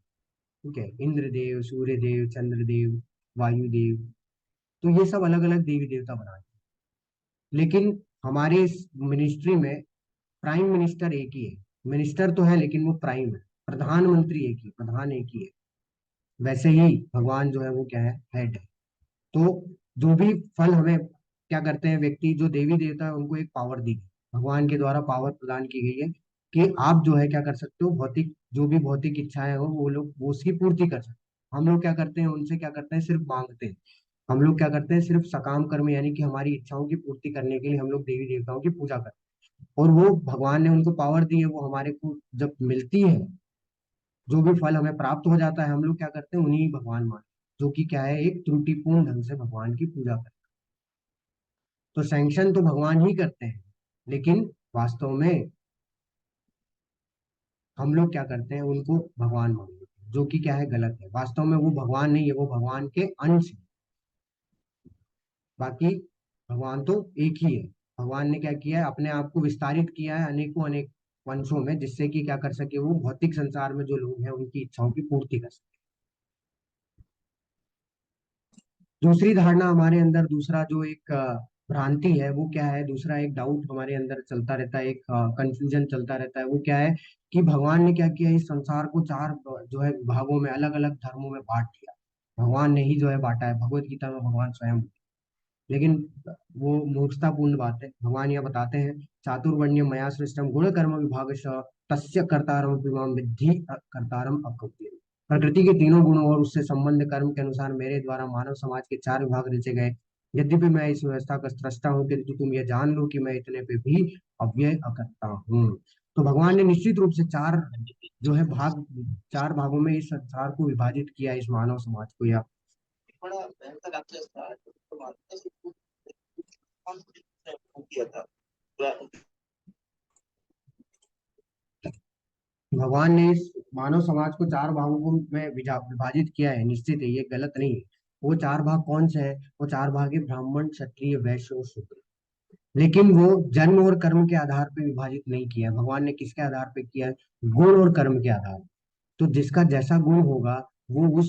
ठीक है, इंद्रदेव, सूर्यदेव, चंद्रदेव, वायुदेव, तो ये सब अलग अलग देवी देवता बनाए। लेकिन हमारे इस मिनिस्ट्री में प्राइम मिनिस्टर एक ही है। मिनिस्टर तो है लेकिन वो प्राइम है। प्रधानमंत्री एक ही, प्रधान एक ही है। वैसे ही भगवान जो है वो क्या है, हेड है। तो जो भी फल हमें क्या करते हैं व्यक्ति, जो देवी देवता है उनको एक पावर दी गई, भगवान के द्वारा पावर प्रदान की गई है कि आप जो है क्या कर सकते हो, भौतिक जो भी भौतिक इच्छाएं हो वो लोग वो उसकी पूर्ति कर सकते हैं। हम लोग क्या करते हैं, उनसे क्या करते हैं, सिर्फ मांगते हैं। हम लोग क्या करते हैं, सिर्फ सकाम कर्म, यानी कि हमारी इच्छाओं की पूर्ति करने के लिए हम लोग देवी देवताओं की पूजा करते हैं। और वो भगवान ने उनको पावर दी है, वो हमारे को जब मिलती है, जो भी फल हमें प्राप्त हो जाता है, हम लोग क्या करते हैं, उन्हीं भगवान मान, जो कि क्या है, एक त्रुटिपूर्ण ढंग से भगवान की पूजा करते हैं। तो सैंक्शन तो भगवान ही करते हैं, लेकिन वास्तव में हम लोग क्या करते हैं, उनको भगवान मान लेते हैं, जो कि क्या है, गलत है। वास्तव में वो भगवान नहीं है, वो भगवान के अंश है। बाकी भगवान तो एक ही है। भगवान ने क्या किया है, अपने आप को विस्तारित किया है अनेकों अनेक वंशों में, जिससे कि क्या कर सके, वो भौतिक संसार में जो लोग हैं उनकी इच्छाओं की पूर्ति कर सके। दूसरी धारणा हमारे अंदर, दूसरा जो एक भ्रांति है वो क्या है, दूसरा एक डाउट हमारे अंदर चलता रहता है, एक कंफ्यूजन चलता रहता है। वो क्या है कि भगवान ने क्या किया, इस संसार को चार जो है भागों में, अलग अलग धर्मों में बांट दिया। भगवान ने ही जो है बांटा है, भगवत गीता में भगवान स्वयं। लेकिन वो मूर्खतापूर्ण बात है। भगवान यह बताते हैं, चातुर्वर्ण्य मया सृष्टम गुण कर्म विभाग तस्य कर्तारम विमाम विद्धि कर्तारम अकल्प्य। प्रकृति के तीनों गुणों और उससे संबंध कर्म के अनुसार मेरे द्वारा मानव समाज के चार विभाग रचे गए। यद्यपि मैं इस व्यवस्था का स्रष्टा हूँ, किंतु तुम यह जान लो कि मैं इतने पे भी अव्यय अकर्ता हूँ। तो भगवान ने निश्चित रूप से चार जो है भाग, चार भागों में इस संसार को विभाजित किया, इस मानव समाज को, या भगवान ने इस मानव समाज को चार भागों को में विभाजित किया है, निश्चित है, ये गलत नहीं है। वो चार भाग कौन से हैं? वो चार भाग है, ब्राह्मण, क्षत्रिय, वैश्य और शूद्र। लेकिन वो जन्म और कर्म के आधार पर विभाजित नहीं किया। भगवान ने किसके आधार पर किया है? गुण और कर्म के आधार। तो जिसका जैसा गुण होगा वो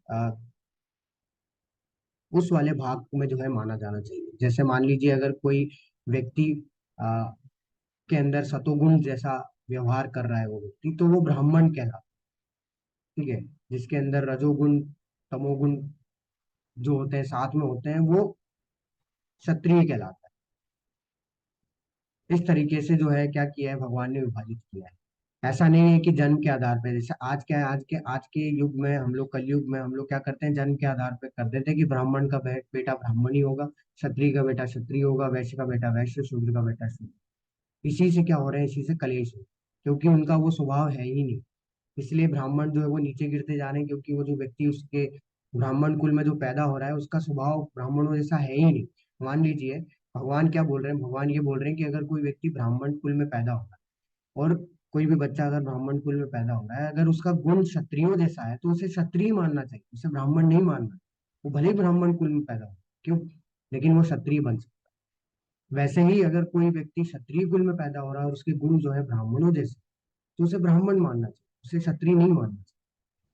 अ, उस वाले भाग में जो है माना जाना चाहिए। जैसे मान लीजिए अगर कोई व्यक्ति अ, के अंदर सतोगुण जैसा व्यवहार कर रहा है वो व्यक्ति, तो वो ब्राह्मण कहलाता है। ठीक है, जिसके अंदर रजोगुण, तमोगुण जो होते हैं साथ में होते हैं, वो क्षत्रिय कहलाता है। इस तरीके से जो है क्या किया है, भगवान ने विभाजित किया है। ऐसा नहीं है कि जन्म के आधार पर, जैसे आज क्या है, आज के युग में हम लोग, कलयुग में हम लोग क्या करते हैं, जन्म के आधार पर कर देते हैं कि ब्राह्मण का बेटा ब्राह्मण ही होगा, क्षत्रिय का बेटा क्षत्रिय होगा, वैश्य का बेटा वैश्य, शूद्र का बेटा शूद्र। इसी से क्या हो रहा है, इसी से कलेश है, क्योंकि उनका वो स्वभाव है ही नहीं। इसलिए ब्राह्मण जो है वो नीचे गिरते जा रहे हैं, क्योंकि वो जो व्यक्ति उसके ब्राह्मण कुल में जो पैदा हो रहा है उसका स्वभाव ब्राह्मणों जैसा है ही नहीं। मान लीजिए, भगवान क्या बोल रहे हैं, भगवान ये बोल रहे हैं कि अगर कोई व्यक्ति ब्राह्मण कुल में पैदा हो रहा है, और कोई भी बच्चा अगर ब्राह्मण कुल में पैदा हो रहा है, अगर उसका गुण क्षत्रियों जैसा है तो उसे क्षत्रिय मानना चाहिए, उसे ब्राह्मण नहीं मानना। वो भले ही ब्राह्मण कुल में पैदा हो, क्यों, लेकिन वो क्षत्रिय बन सकता वैसे ही अगर कोई व्यक्ति क्षत्रिय कुल में पैदा हो रहा है और उसके गुण जो है ब्राह्मणों जैसे, तो उसे ब्राह्मण मानना चाहिए, उसे क्षत्रिय नहीं मानना चाहिए।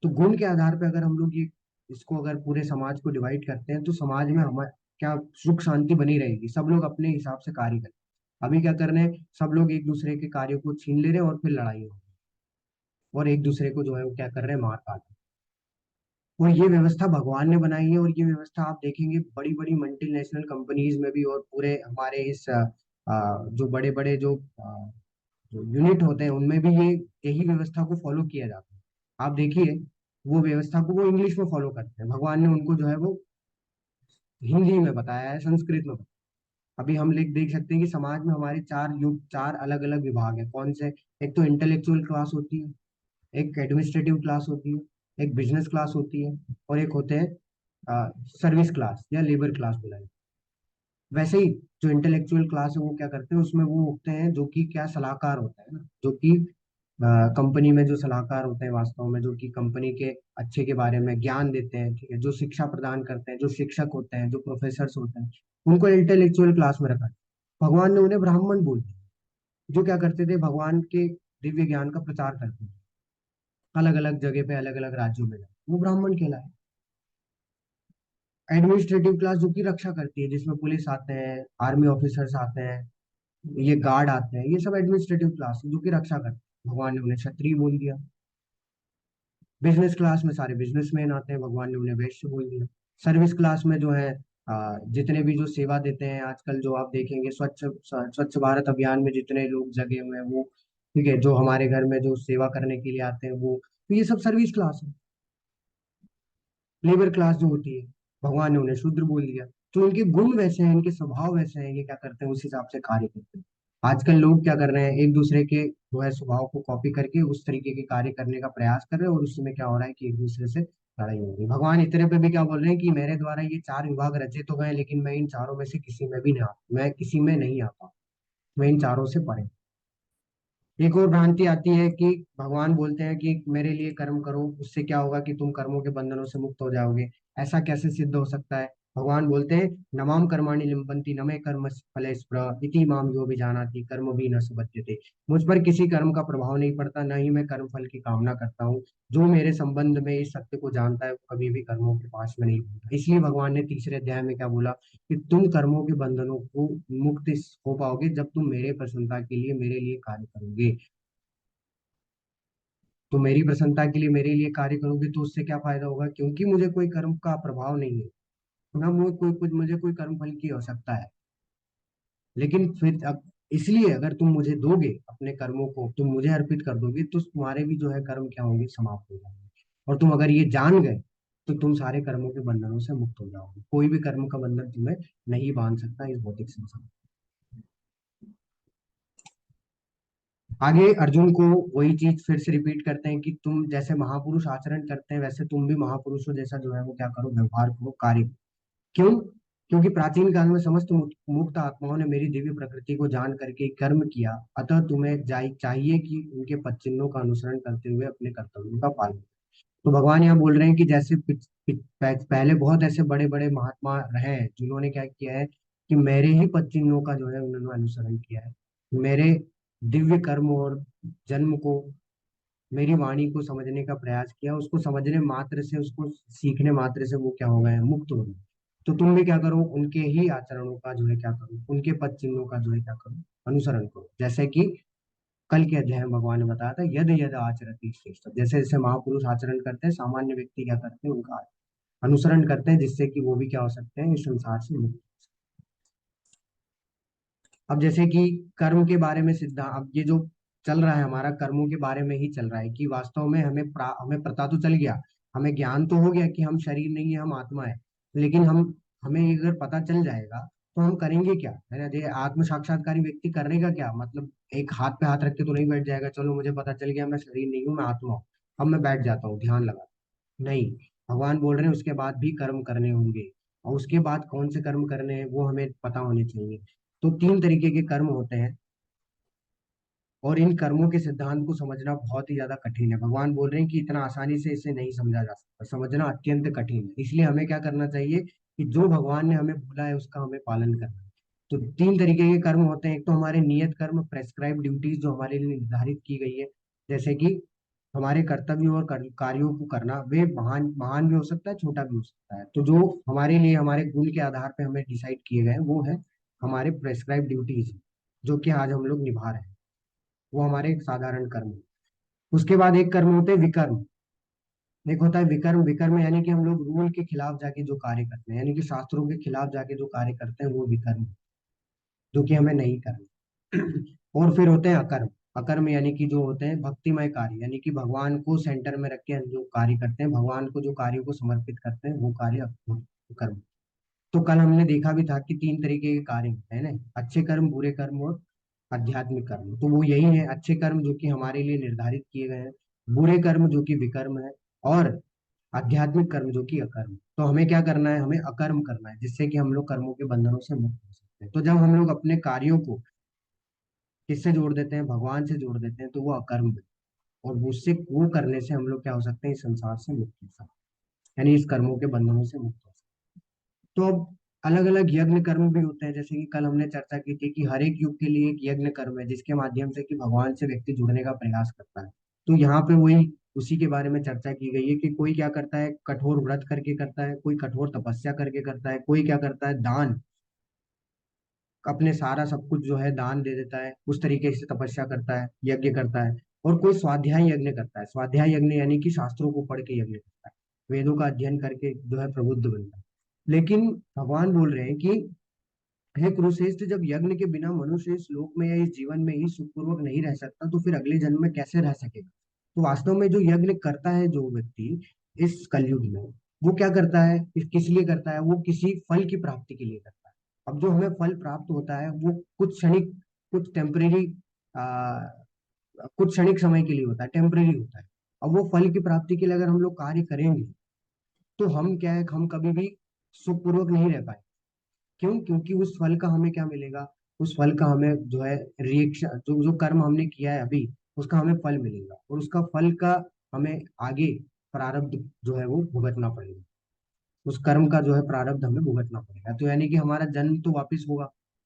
तो गुण के आधार पर अगर हम लोग ये इसको अगर पूरे समाज को डिवाइड करते हैं, तो समाज में हमारे क्या सुख शांति बनी रहेगी, सब लोग अपने हिसाब से कार्य करें। अभी क्या कर रहे हैं, सब लोग एक दूसरे के कार्यों को छीन ले रहे हैं और फिर लड़ाई हो रही है, और एक दूसरे को जो है वो क्या कर रहे हैं, मार काट रहे हैं। और ये व्यवस्था भगवान ने बनाई है, और ये व्यवस्था आप देखेंगे बड़ी बड़ी मल्टीनेशनल कंपनीज में भी, और पूरे हमारे इस जो बड़े बड़े जो यूनिट होते हैं उनमें भी ये यही व्यवस्था को फॉलो किया जाता है। आप देखिए, वो व्यवस्था को वो इंग्लिश में फॉलो करते हैं, भगवान ने उनको जो है वो हिंदी में बताया है, संस्कृत में बताया। अभी हम लोग देख सकते हैं कि समाज में हमारे चार युग, चार अलग अलग विभाग है। कौन से? एक तो इंटेलेक्चुअल क्लास होती है, एक एडमिनिस्ट्रेटिव क्लास होती है, एक बिजनेस क्लास होती है, और एक होते हैं सर्विस क्लास या लेबर क्लास बुलाए। वैसे ही जो इंटेलेक्चुअल क्लास है वो क्या करते हैं, उसमें वो होते हैं जो कि क्या सलाहकार होते हैं ना, जो कि कंपनी में जो सलाहकार होते हैं वास्तव में, जो कि कंपनी के अच्छे के बारे में ज्ञान देते हैं, ठीक है, जो शिक्षा प्रदान करते हैं, जो शिक्षक होते हैं, जो प्रोफेसर होते हैं, उनको इंटेलेक्चुअल क्लास में रखा है। भगवान ने उन्हें ब्राह्मण बोल दिया, जो क्या करते थे, भगवान के दिव्य ज्ञान का प्रचार करते थे, अलग अलग जगह पे अलग अलग राज्यों में वो ब्राह्मण कहलाए। एडमिनिस्ट्रेटिव क्लास जो कि रक्षा करती है, जिसमें पुलिस आते हैं, आर्मी ऑफिसर्स आते हैं, ये गार्ड आते हैं, ये सब एडमिनिस्ट्रेटिव क्लास है जो कि रक्षा करते हैं, भगवान ने उन्हें क्षत्रिय बोल दिया। बिजनेस क्लास में सारे बिजनेसमैन आते हैं, भगवान ने उन्हें वैश्य बोल दिया। सर्विस क्लास में जो है जितने भी जो सेवा देते हैं, आजकल जो आप देखेंगे स्वच्छ स्वच्छ भारत अभियान में जितने लोग जगे हुए हैं वो, ठीक है, जो हमारे घर में जो सेवा करने के लिए आते हैं वो, तो ये सब सर्विस क्लास है। लेबर क्लास जो होती है, भगवान ने उन्हें शूद्र बोल दिया। तो इनके गुण वैसे हैं, इनके स्वभाव वैसे हैं, ये क्या करते हैं उस हिसाब से कार्य करते हैं। आजकल लोग क्या कर रहे हैं, एक दूसरे के जो है स्वभाव को कॉपी करके उस तरीके के कार्य करने का प्रयास कर रहे हैं, और उसमें क्या हो रहा है कि एक दूसरे से लड़ाई हो रही है। भगवान इतने पे भी क्या बोल रहे हैं कि मेरे द्वारा ये चार विभाग रचे तो गए, लेकिन मैं इन चारों में से किसी में भी नहीं मैं किसी में नहीं आता, मैं इन चारों से परे। एक और भ्रांति आती है कि भगवान बोलते हैं कि मेरे लिए कर्म करो, उससे क्या होगा कि तुम कर्मों के बंधनों से मुक्त हो जाओगे। ऐसा कैसे सिद्ध हो सकता है? भगवान बोलते हैं, नमाम कर्माणि लिम्पन्ति न मे कर्म फले स्पृह इति माम यो विजानाति कर्म भी न सुबध्यते। मुझ पर किसी कर्म का प्रभाव नहीं पड़ता, न ही मैं कर्म फल की कामना करता हूँ। जो मेरे संबंध में इस सत्य को जानता है वो कभी भी कर्मों के पास में नहीं होता। इसलिए भगवान ने तीसरे अध्याय में क्या बोला, कि तुम कर्मों के बंधनों को मुक्त हो पाओगे जब तुम मेरे प्रसन्नता के लिए मेरे लिए कार्य करोगे। तो मेरी प्रसन्नता के लिए मेरे लिए कार्य करोगे तो उससे क्या फायदा होगा, क्योंकि मुझे कोई कर्म का प्रभाव नहीं है, ना मुझे कोई कर्म फल की आवश्यकता है। लेकिन फिर अब इसलिए अगर तुम मुझे दोगे, अपने कर्मों को तुम मुझे अर्पित कर दोगे, तो तुम्हारे भी जो है कर्म क्या होंगे, समाप्त हो जाएंगे। और तुम अगर ये जान गए, तो तुम सारे कर्मों के बंधनों से मुक्त हो जाओगे, कोई भी कर्म का बंधन तुम्हें नहीं बांध सकता इस भौतिक संसार में। आगे अर्जुन को वही चीज फिर से रिपीट करते हैं कि तुम जैसे महापुरुष आचरण करते हैं, वैसे तुम भी महापुरुषों जैसा जो है वो क्या करो, व्यवहार करो, कार्य करो। क्यों? क्योंकि प्राचीन काल में समस्त मुक्त आत्माओं ने मेरी दिव्य प्रकृति को जान करके कर्म किया, अतः तुम्हें चाहिए कि उनके पद चिन्हों का अनुसरण करते हुए अपने कर्तव्यों का पालन करो। तो भगवान यहाँ बोल रहे हैं कि जैसे पहले बहुत ऐसे बड़े बड़े महात्मा रहे हैं जिन्होंने क्या किया है, कि मेरे ही पद चिन्हों का जो है उन्होंने अनुसरण किया है, मेरे दिव्य कर्म और जन्म को, मेरी वाणी को समझने का प्रयास किया, उसको समझने मात्र से, उसको सीखने मात्र से वो क्या हो गए हैं, मुक्त हो गए। तो तुम भी क्या करो, उनके ही आचरणों का जो है क्या करो, उनके पद चिन्हों का जो है क्या करो, अनुसरण करो। जैसे कि कल के अध्याय में भगवान ने बताया था, यद यद आचरति श्रेष्ठ, जैसे जैसे महापुरुष आचरण करते हैं, सामान्य व्यक्ति क्या करते हैं, उनका अनुसरण करते हैं, जिससे कि वो भी क्या हो सकते हैं, इस संसार से मुक्त। अब जैसे कि कर्म के बारे में अब ये जो चल रहा है हमारा, कर्मों के बारे में ही चल रहा है, कि वास्तव में हमें पता तो चल गया, हमें ज्ञान तो हो गया कि हम शरीर नहीं है, हम आत्मा है। लेकिन हमें अगर पता चल जाएगा तो हम करेंगे क्या, है ना? ये आत्म साक्षात्कारी व्यक्ति करने का क्या मतलब, एक हाथ पे हाथ रख के तो नहीं बैठ जाएगा, चलो मुझे पता चल गया मैं शरीर नहीं हूँ, मैं आत्मा हूँ, अब मैं बैठ जाता हूँ ध्यान लगा। नहीं, भगवान बोल रहे हैं उसके बाद भी कर्म करने होंगे, और उसके बाद कौन से कर्म करने हैं वो हमें पता होने चाहिए। तो तीन तरीके के कर्म होते हैं, और इन कर्मों के सिद्धांत को समझना बहुत ही ज्यादा कठिन है। भगवान बोल रहे हैं कि इतना आसानी से इसे नहीं समझा जा सकता, समझना अत्यंत कठिन है। इसलिए हमें क्या करना चाहिए, कि जो भगवान ने हमें बोला है उसका हमें पालन करना है। तो तीन तरीके के कर्म होते हैं। एक तो हमारे नियत कर्म, प्रेस्क्राइब ड्यूटीज जो हमारे लिए निर्धारित की गई है, जैसे कि हमारे कर्तव्यों और कार्यों को करना, वे महान महान भी हो सकता है, छोटा भी हो सकता है। तो जो हमारे लिए हमारे गुण के आधार पे हमें डिसाइड किए गए हैं, वो है हमारे प्रेस्क्राइब ड्यूटीज, जो कि आज हम लोग निभा रहे हैं। वो हमारे एक साधारण कर्म है। उसके बाद एक कर्म होते हैं विकर्म। एक होता है विकर्म। विकर्म यानी कि हम लोग रूल के खिलाफ जाके जो कार्य करते हैं, यानी कि शास्त्रों के खिलाफ जाके जो कार्य करते हैं, वो विकर्म, जो कि हमें नहीं करना। और फिर होते हैं अकर्म। अकर्म यानी कि जो होते हैं भक्तिमय कार्य, यानी कि भगवान को सेंटर में रख के हम जो कार्य करते हैं, भगवान को जो कार्यों को समर्पित करते हैं, वो कार्य कर्म। तो कल हमने देखा भी था कि तीन तरीके के कार्य होते हैं ना, अच्छे कर्म, बुरे कर्म और आध्यात्मिक कर्म। तो वो यही है, अच्छे कर्म जो कि हमारे लिए निर्धारित किए गए हैं, बुरे कर्म जो कि विकर्म है, और आध्यात्मिक कर्म जो कि अकर्म। तो हमें क्या करना है, हमें अकर्म करना है, जिससे कि हम लोग कर्मों के बंधनों से मुक्त हो सकते हैं। तो जब हम लोग अपने कार्यों को किससे जोड़ देते हैं, भगवान से जोड़ देते हैं, तो वो अकर्म है। और उससे वो करने से हम लोग क्या हो सकते हैं, इस संसार से मुक्त हो सकते हैं, यानी इस कर्मों के बंधनों से मुक्त हो सकते हैं। तो अब अलग अलग यज्ञ कर्म भी होते हैं, जैसे कि कल हमने चर्चा की थी कि हर एक युग के लिए एक यज्ञ कर्म है, जिसके माध्यम से कि भगवान से व्यक्ति जुड़ने का प्रयास करता है। तो यहाँ पे वही उसी के बारे में चर्चा की गई है कि कोई क्या करता है, कठोर व्रत करके करता है, कोई कठोर तपस्या करके करता है, कोई क्या करता है, दान, अपने सारा सब कुछ जो है दान दे देता है, उस तरीके से तपस्या करता है, यज्ञ करता है। और कोई स्वाध्याय यज्ञ करता है। स्वाध्याय यज्ञ यानी कि शास्त्रों को पढ़ के यज्ञ करता है, वेदों का अध्ययन करके जो है प्रबुद्ध बनता है। लेकिन भगवान बोल रहे हैं कि हे कुरुश्रेष्ठ, जब यज्ञ के बिना मनुष्य इस लोक में या इस जीवन में ही सुखपूर्वक नहीं रह सकता, तो फिर अगले जन्म में कैसे रह सकेगा। तो वास्तव में जो यज्ञ करता है जो व्यक्ति इस कलयुग में, वो क्या करता है, किस लिए करता है, वो किसी फल की प्राप्ति के लिए करता है। अब जो हमें फल प्राप्त होता है, वो कुछ क्षणिक, कुछ टेम्परेरी, कुछ क्षणिक समय के लिए होता है, टेम्परेरी होता है। अब वो फल की प्राप्ति के लिए अगर हम लोग कार्य करेंगे, तो हम क्या है, हम कभी भी सुखपूर्वक नहीं रह पाए। क्यों? क्योंकि उस फल का हमें क्या मिलेगा, उस फल का हमें जो है रिएक्शन, जो जो कर्म हमने किया है अभी, उसका हमें फल मिलेगा, और उसका फल का हमें आगे प्रारब्ध जो है वो भुगतना पड़ेगा। उस कर्म का जो है प्रारब्ध हमें भुगतना पड़ेगा। तो यानी कि हमारा जन्म तो वापस होगा,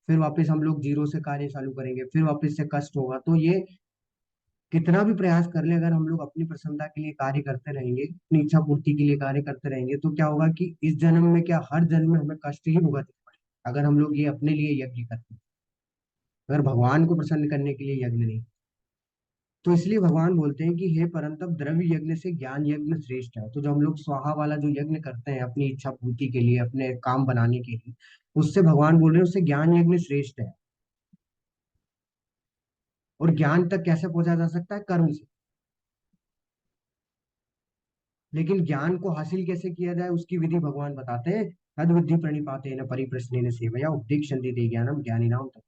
फिर वापस हम लोग जीरो से कार्य चालू करेंगे, फिर वापस से कष्ट होगा। तो ये कितना भी प्रयास कर ले, अगर हम लोग अपनी प्रसन्नता के लिए कार्य करते रहेंगे, अपनी इच्छा पूर्ति के लिए कार्य करते रहेंगे, तो क्या होगा कि इस जन्म में क्या, हर जन्म में हमें कष्ट ही भुगतना पड़ेगा, अगर हम लोग ये अपने लिए यज्ञ करते हैं, अगर भगवान को प्रसन्न करने के लिए यज्ञ नहीं। तो इसलिए भगवान बोलते हैं कि हे परंतप, द्रव्य यज्ञ से ज्ञान यज्ञ श्रेष्ठ है। तो जब हम लोग स्वाहा वाला जो यज्ञ करते हैं अपनी इच्छा पूर्ति के लिए, अपने काम बनाने के लिए, उससे भगवान बोल रहे हैं उससे ज्ञान यज्ञ श्रेष्ठ है। और ज्ञान तक कैसे पहुंचा जा सकता है, कर्म से। लेकिन ज्ञान को हासिल कैसे किया जाए, उसकी विधि भगवान बताते हैं। तद विधि प्रणिपाते न परिप्रश्नेन सेवया उपदेक्षन्ते ते ज्ञानम ज्ञानिनाम तत्।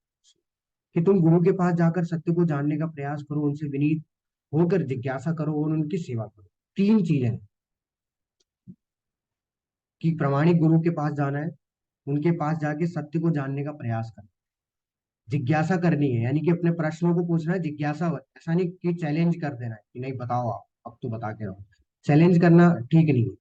कि तुम गुरु के पास जाकर सत्य को जानने का प्रयास करो, उनसे विनीत होकर जिज्ञासा करो और उनकी सेवा करो। तीन चीजें हैं, कि प्रामाणिक गुरु के पास जाना है, उनके पास जाके सत्य को जानने का प्रयास करना, जिज्ञासा करनी है, यानी कि अपने प्रश्नों को पूछना है, जिज्ञासा, ऐसा नहीं कि चैलेंज कर देना है कि नहीं बताओ आप, अब तो बता के रहो। चैलेंज करना ठीक नहीं है,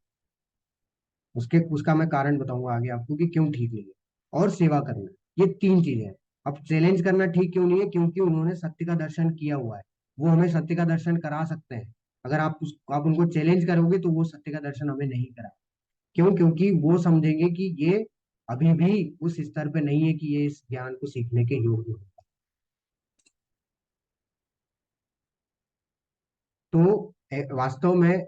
उसके उसका मैं कारण बताऊंगा आगे आपको कि क्यों ठीक नहीं है। और सेवा करना, ये तीन चीजें हैं। अब चैलेंज करना ठीक क्यों नहीं है, क्योंकि उन्होंने सत्य का दर्शन किया हुआ है, वो हमें सत्य का दर्शन करा सकते हैं। अगर आप उनको चैलेंज करोगे, तो वो सत्य का दर्शन हमें नहीं करा। क्यों? क्योंकि वो समझेंगे कि ये अभी भी उस स्तर पे नहीं है कि ये इस ज्ञान को सीखने के योग्य हो। तो वास्तव में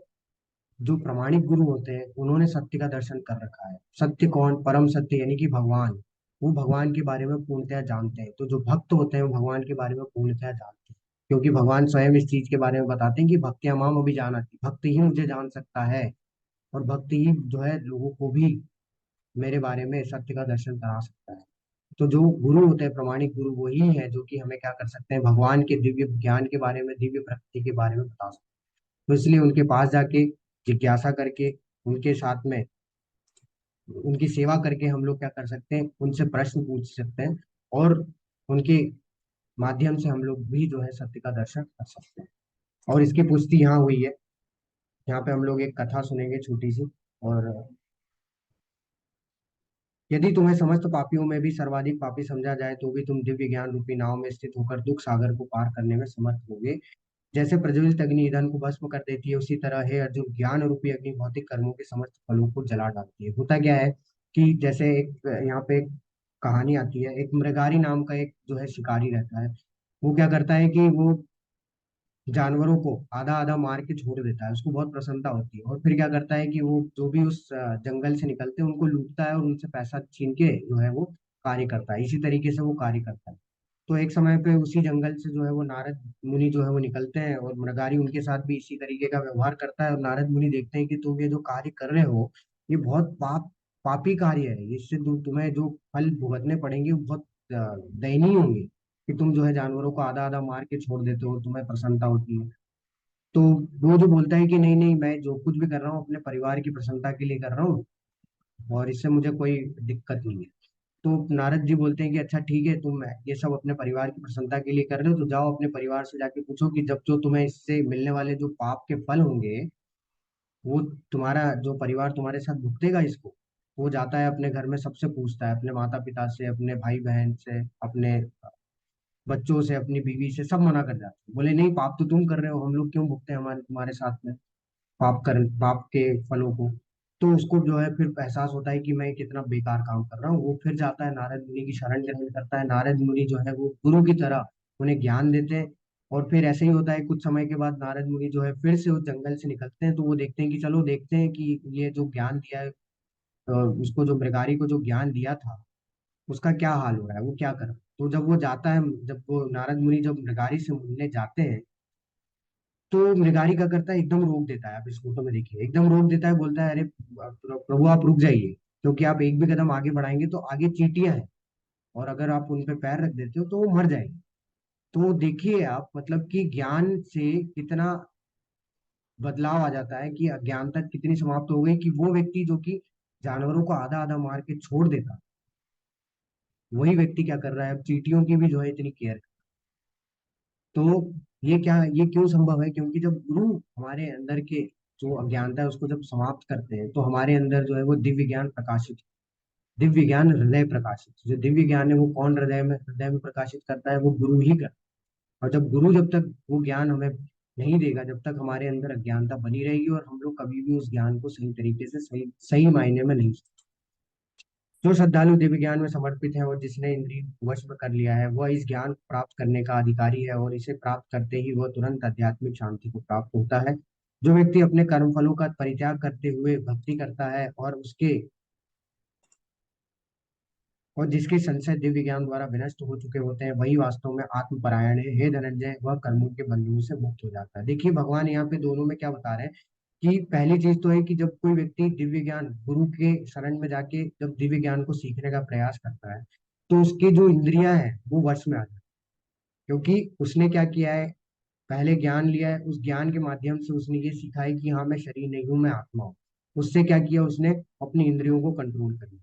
जो प्रामाणिक गुरु होते हैं, उन्होंने सत्य का दर्शन कर रखा है। सत्य कौन? परम सत्य, यानी कि भगवान। वो भगवान के बारे में पूर्णतः जानते हैं। तो जो भक्त होते हैं, वो भगवान के बारे में पूर्णतः जानते हैं, क्योंकि भगवान स्वयं इस चीज के बारे में बताते हैं कि भक्तिया माम अभी जानाति, भक्त ही मुझे जान सकता है, और भक्त ही जो है लोगों को भी मेरे बारे में सत्य का दर्शन करा सकता है। तो जो गुरु होते हैं, प्रामाणिक गुरु, वही है जो कि हमें क्या कर सकते हैं, भगवान के दिव्य ज्ञान के बारे में, दिव्य प्रकृति के बारे में बता सकते हैं। तो इसलिए उनके पास जाके जिज्ञासा करके, उनके साथ में उनकी सेवा करके हम लोग क्या कर सकते हैं, उनसे प्रश्न पूछ सकते हैं, और उनके माध्यम से हम लोग भी जो है सत्य का दर्शन कर सकते हैं। और इसकी पुष्टि यहाँ हुई है। यहाँ पे हम लोग एक कथा सुनेंगे छोटी सी, और यदि तुम्हें समस्त पापियों में भी सर्वाधिक पापी समझा जाए तो भी तुम दिव्य ज्ञान रूपी नाव में स्थित होकर दुख सागर को पार करने में समर्थ होगे। जैसे प्रज्वलित अग्नि ईंधन को भस्म कर देती है, उसी तरह है अर्जुन ज्ञान रूपी अग्नि भौतिक कर्मों के समस्त फलों को जला डालती है। होता क्या है कि जैसे एक यहाँ पे एक कहानी आती है, एक मृगारी नाम का एक जो है शिकारी रहता है। वो क्या करता है कि वो जानवरों को आधा आधा मार के छोड़ देता है, उसको बहुत प्रसन्नता होती है। और फिर क्या करता है कि वो जो भी उस जंगल से निकलते हैं उनको लूटता है और उनसे पैसा छीन के जो है वो कार्य करता है। इसी तरीके से वो कार्य करता है। तो एक समय पे उसी जंगल से जो है वो नारद मुनि जो है वो निकलते हैं और मृगारी उनके साथ भी इसी तरीके का व्यवहार करता है। और नारद मुनि देखते हैं कि तुम ये जो कार्य कर रहे हो ये बहुत पापी कार्य है, इससे तुम्हें जो फल भुगतने पड़ेंगे वो बहुत दयनीय होंगे। कि तुम जो है जानवरों को आधा आधा मार के छोड़ देते हो, तुम्हें प्रसन्नता होती है। तो वो जो बोलता है कि नहीं नहीं, मैं जो कुछ भी कर रहा हूँ अपने परिवार की प्रसन्नता के लिए कर रहा हूँ और इससे मुझे कोई दिक्कत नहीं है। तो नारद जी बोलते हैं कि अच्छा ठीक है, तुम ये सब अपने परिवार की प्रसन्नता के लिए कर रहे हो तो जाओ अपने परिवार से जाके पूछो कि जब जो तुम्हें इससे मिलने वाले जो पाप के फल होंगे वो तुम्हारा जो परिवार तुम्हारे साथ भुगतेगा इसको। वो जाता है अपने घर में सबसे पूछता है, अपने माता पिता से, अपने भाई बहन से, अपने बच्चों से, अपनी बीवी से, सब मना कर जाते हैं। बोले नहीं, पाप तो तुम कर रहे हो, हम लोग क्यों भुगते हैं हमारे तुम्हारे साथ में पाप के फलों को। तो उसको जो है फिर एहसास होता है कि मैं कितना बेकार काम कर रहा हूँ। वो फिर जाता है नारद मुनि की शरण ग्रहण करता है। नारद मुनि जो है वो गुरु की तरह उन्हें ज्ञान देते हैं। और फिर ऐसे ही होता है, कुछ समय के बाद नारद मुनि जो है फिर से उस जंगल से निकलते हैं। तो वो देखते हैं कि चलो देखते हैं कि ये जो ज्ञान दिया है, उसको जो मृगारी को जो ज्ञान दिया था उसका क्या हाल हो रहा है, वो क्या कर रहा है। तो जब वो जाता है, जब वो नारद मुनि जब मृगारी से मिलने जाते हैं तो मृगारी क्या करता है, एकदम रोक देता है। आप इस फोटो में देखिए, एकदम रोक देता है, बोलता है अरे प्रभु आप रुक जाइए, क्योंकि आप एक भी कदम आगे बढ़ाएंगे तो आगे चींटियां हैं और अगर आप उन पे पैर रख देते हो तो वो मर जाएंगे। तो देखिए आप, मतलब कि ज्ञान से कितना बदलाव आ जाता है, कि अज्ञानता कितनी समाप्त हो गई। कि वो व्यक्ति जो कि जानवरों को आधा आधा मार के छोड़ देता, वही व्यक्ति क्या कर रहा है, अब चींटियों की भी जो है इतनी केयर। तो ये क्यों संभव है, क्योंकि जब गुरु हमारे अंदर के जो अज्ञानता है उसको जब समाप्त करते हैं तो हमारे अंदर जो है वो दिव्य ज्ञान प्रकाशित, दिव्य ज्ञान हृदय प्रकाशित। जो दिव्य ज्ञान है वो कौन हृदय में प्रकाशित करता है, वो गुरु ही करता है। और जब गुरु, जब तक वो ज्ञान हमें नहीं देगा, जब तक हमारे अंदर अज्ञानता बनी रहेगी और हम लोग कभी भी उस ज्ञान को सही तरीके से सही सही मायने में नहीं। जो श्रद्धालु दिव्य ज्ञान में समर्पित है और जिसने इंद्रिय को वश में कर लिया है वह इस ज्ञान को प्राप्त करने का अधिकारी है और इसे प्राप्त करते ही वह तुरंत आध्यात्मिक शांति को प्राप्त होता है। जो व्यक्ति अपने कर्म फलों का परित्याग करते हुए भक्ति करता है और जिसके संशय दिव्य ज्ञान द्वारा विनष्ट हो चुके होते हैं वही वास्तव में आत्मपरायण है। हे धनंजय, वह कर्मों के बंधुओं से मुक्त हो जाता है। देखिए भगवान यहाँ पे दोनों में क्या बता रहे हैं, कि पहली चीज तो है कि जब कोई व्यक्ति दिव्य ज्ञान गुरु के शरण में जाके जब दिव्य ज्ञान को सीखने का प्रयास करता है तो उसकी जो इंद्रियां हैं वो वश में आ जाती है। क्योंकि उसने क्या किया है, पहले ज्ञान लिया है, उस ज्ञान के माध्यम से उसने ये सीखा है कि हाँ मैं शरीर नहीं हूँ, मैं आत्मा हूँ। उससे क्या किया, उसने अपनी इंद्रियों को कंट्रोल कर लिया।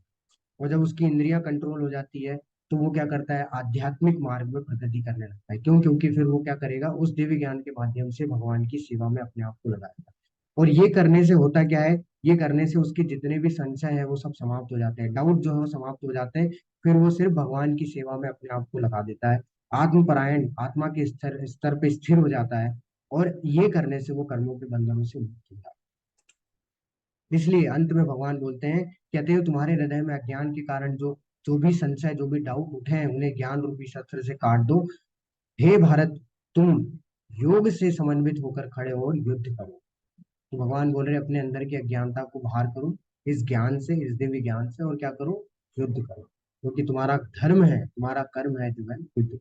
और जब उसकी इंद्रियां कंट्रोल हो जाती है तो वो क्या करता है, आध्यात्मिक मार्ग में प्रगति करने लगता है। क्यों, क्योंकि फिर वो क्या करेगा, उस दिव्य ज्ञान के माध्यम से भगवान की सेवा में अपने आप को लगाएगा। और ये करने से होता क्या है, ये करने से उसके जितने भी संशय है वो सब समाप्त हो जाते हैं, डाउट जो है वो समाप्त हो जाते हैं। फिर वो सिर्फ भगवान की सेवा में अपने आप को लगा देता है, आत्मपरायण आत्मा के स्तर स्तर पे स्थिर हो जाता है। और ये करने से वो कर्मों के बंधनों से मुक्त हो जाता है। इसलिए अंत में भगवान बोलते हैं, कहते हैं तुम्हारे हृदय में अज्ञान के कारण जो जो भी संशय, जो भी डाउट उठे हैं उन्हें ज्ञान रूपी शस्त्र से काट दो। हे भारत, तुम योग से समन्वित होकर खड़े हो और युद्ध करो। तो भगवान बोल रहे हैं, अपने अंदर की अज्ञानता को बाहर करो इस ज्ञान से, इस दिव्य ज्ञान से, और क्या करो, युद्ध करो। क्योंकि तुम्हारा धर्म है, तुम्हारा कर्म है जो है युद्ध।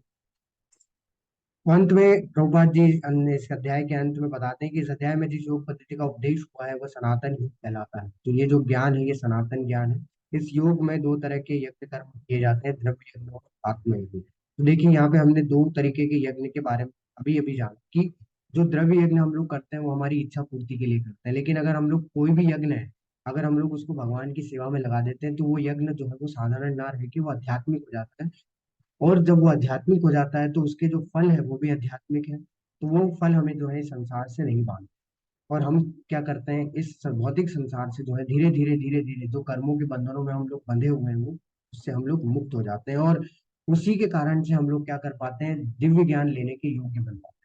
अंत में प्रभुपाद जी अन्य इस अध्याय के अंत में बताते हैं कि इस अध्याय में जिस योग पद्धति का उपदेश हुआ है वह सनातन योग कहलाता है। तो ये जो ज्ञान है ये सनातन ज्ञान है। इस योग में दो तरह के यज्ञ कर्म किए जाते हैं, द्रव्य यज्ञ और आत्म यज्ञ। तो देखिए यहाँ पे हमने दो तरीके के यज्ञ के बारे में अभी अभी जाना कि जो द्रव्य यज्ञ हम लोग करते हैं वो हमारी इच्छा पूर्ति के लिए करते हैं। लेकिन अगर हम लोग कोई भी यज्ञ है, अगर हम लोग उसको भगवान की सेवा में लगा देते हैं तो वो यज्ञ जो है वो साधारण ना रह के वो आध्यात्मिक हो जाता है। और जब वो आध्यात्मिक हो जाता है तो उसके जो फल है वो भी आध्यात्मिक है। तो वो फल हमें जो है इस संसार से नहीं बांधते। और हम क्या करते हैं, इस भौतिक संसार से जो है धीरे धीरे धीरे धीरे जो कर्मों के बंधनों में हम लोग बंधे हुए हैं वो उससे हम लोग मुक्त हो जाते हैं, और उसी के कारण से हम लोग क्या कर पाते हैं, दिव्य ज्ञान लेने के योग्य बन पाते हैं।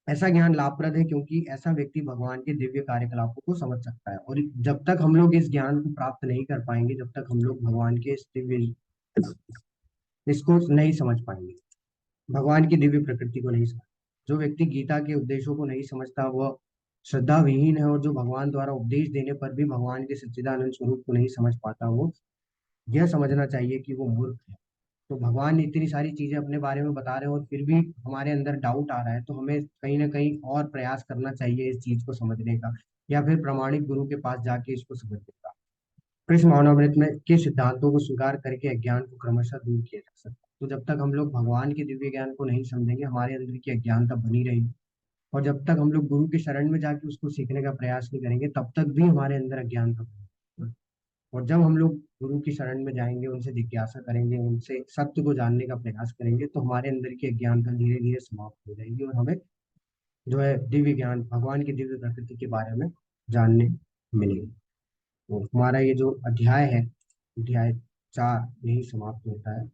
ऐसा ज्ञान लाभप्रद है क्योंकि ऐसा व्यक्ति भगवान के दिव्य कार्यकलापों को समझ सकता है, और जब तक हम लोग इस ज्ञान को प्राप्त नहीं कर पाएंगे, जब तक हम लोग भगवान के इस दिव्य इसको नहीं समझ पाएंगे, भगवान की दिव्य प्रकृति को नहीं समझ। जो व्यक्ति गीता के उपदेशों को नहीं समझता वह श्रद्धा विहीन है, और जो भगवान द्वारा उपदेश देने पर भी भगवान के सच्चिदानंद स्वरूप को नहीं समझ पाता, वो यह समझना चाहिए कि वो मूर्ख है। तो भगवान इतनी सारी चीजें अपने बारे में बता रहे हो और फिर भी हमारे अंदर डाउट आ रहा है, तो हमें कहीं ना कहीं और प्रयास करना चाहिए इस चीज को समझने का, या फिर प्रामाणिक गुरु के पास जाके इसको समझने का। कृष्ण मानवामृत में के सिद्धांतों को स्वीकार करके अज्ञान को क्रमशः दूर किया जा सकता है। तो जब तक हम लोग भगवान के दिव्य ज्ञान को नहीं समझेंगे, हमारे अंदर की अज्ञानता बनी रहेगी, और जब तक हम लोग गुरु के शरण में जाके उसको सीखने का प्रयास नहीं करेंगे, तब तक भी हमारे अंदर अज्ञानता बनी। और जब हम लोग गुरु की शरण में जाएंगे, उनसे जिज्ञासा करेंगे, उनसे सत्य को जानने का प्रयास करेंगे, तो हमारे अंदर की अज्ञानता धीरे धीरे समाप्त हो जाएगी, और हमें जो है दिव्य ज्ञान, भगवान की दिव्य प्रकृति के बारे में जानने मिलेगी। तो हमारा ये जो अध्याय है, अध्याय 4 यही समाप्त होता है।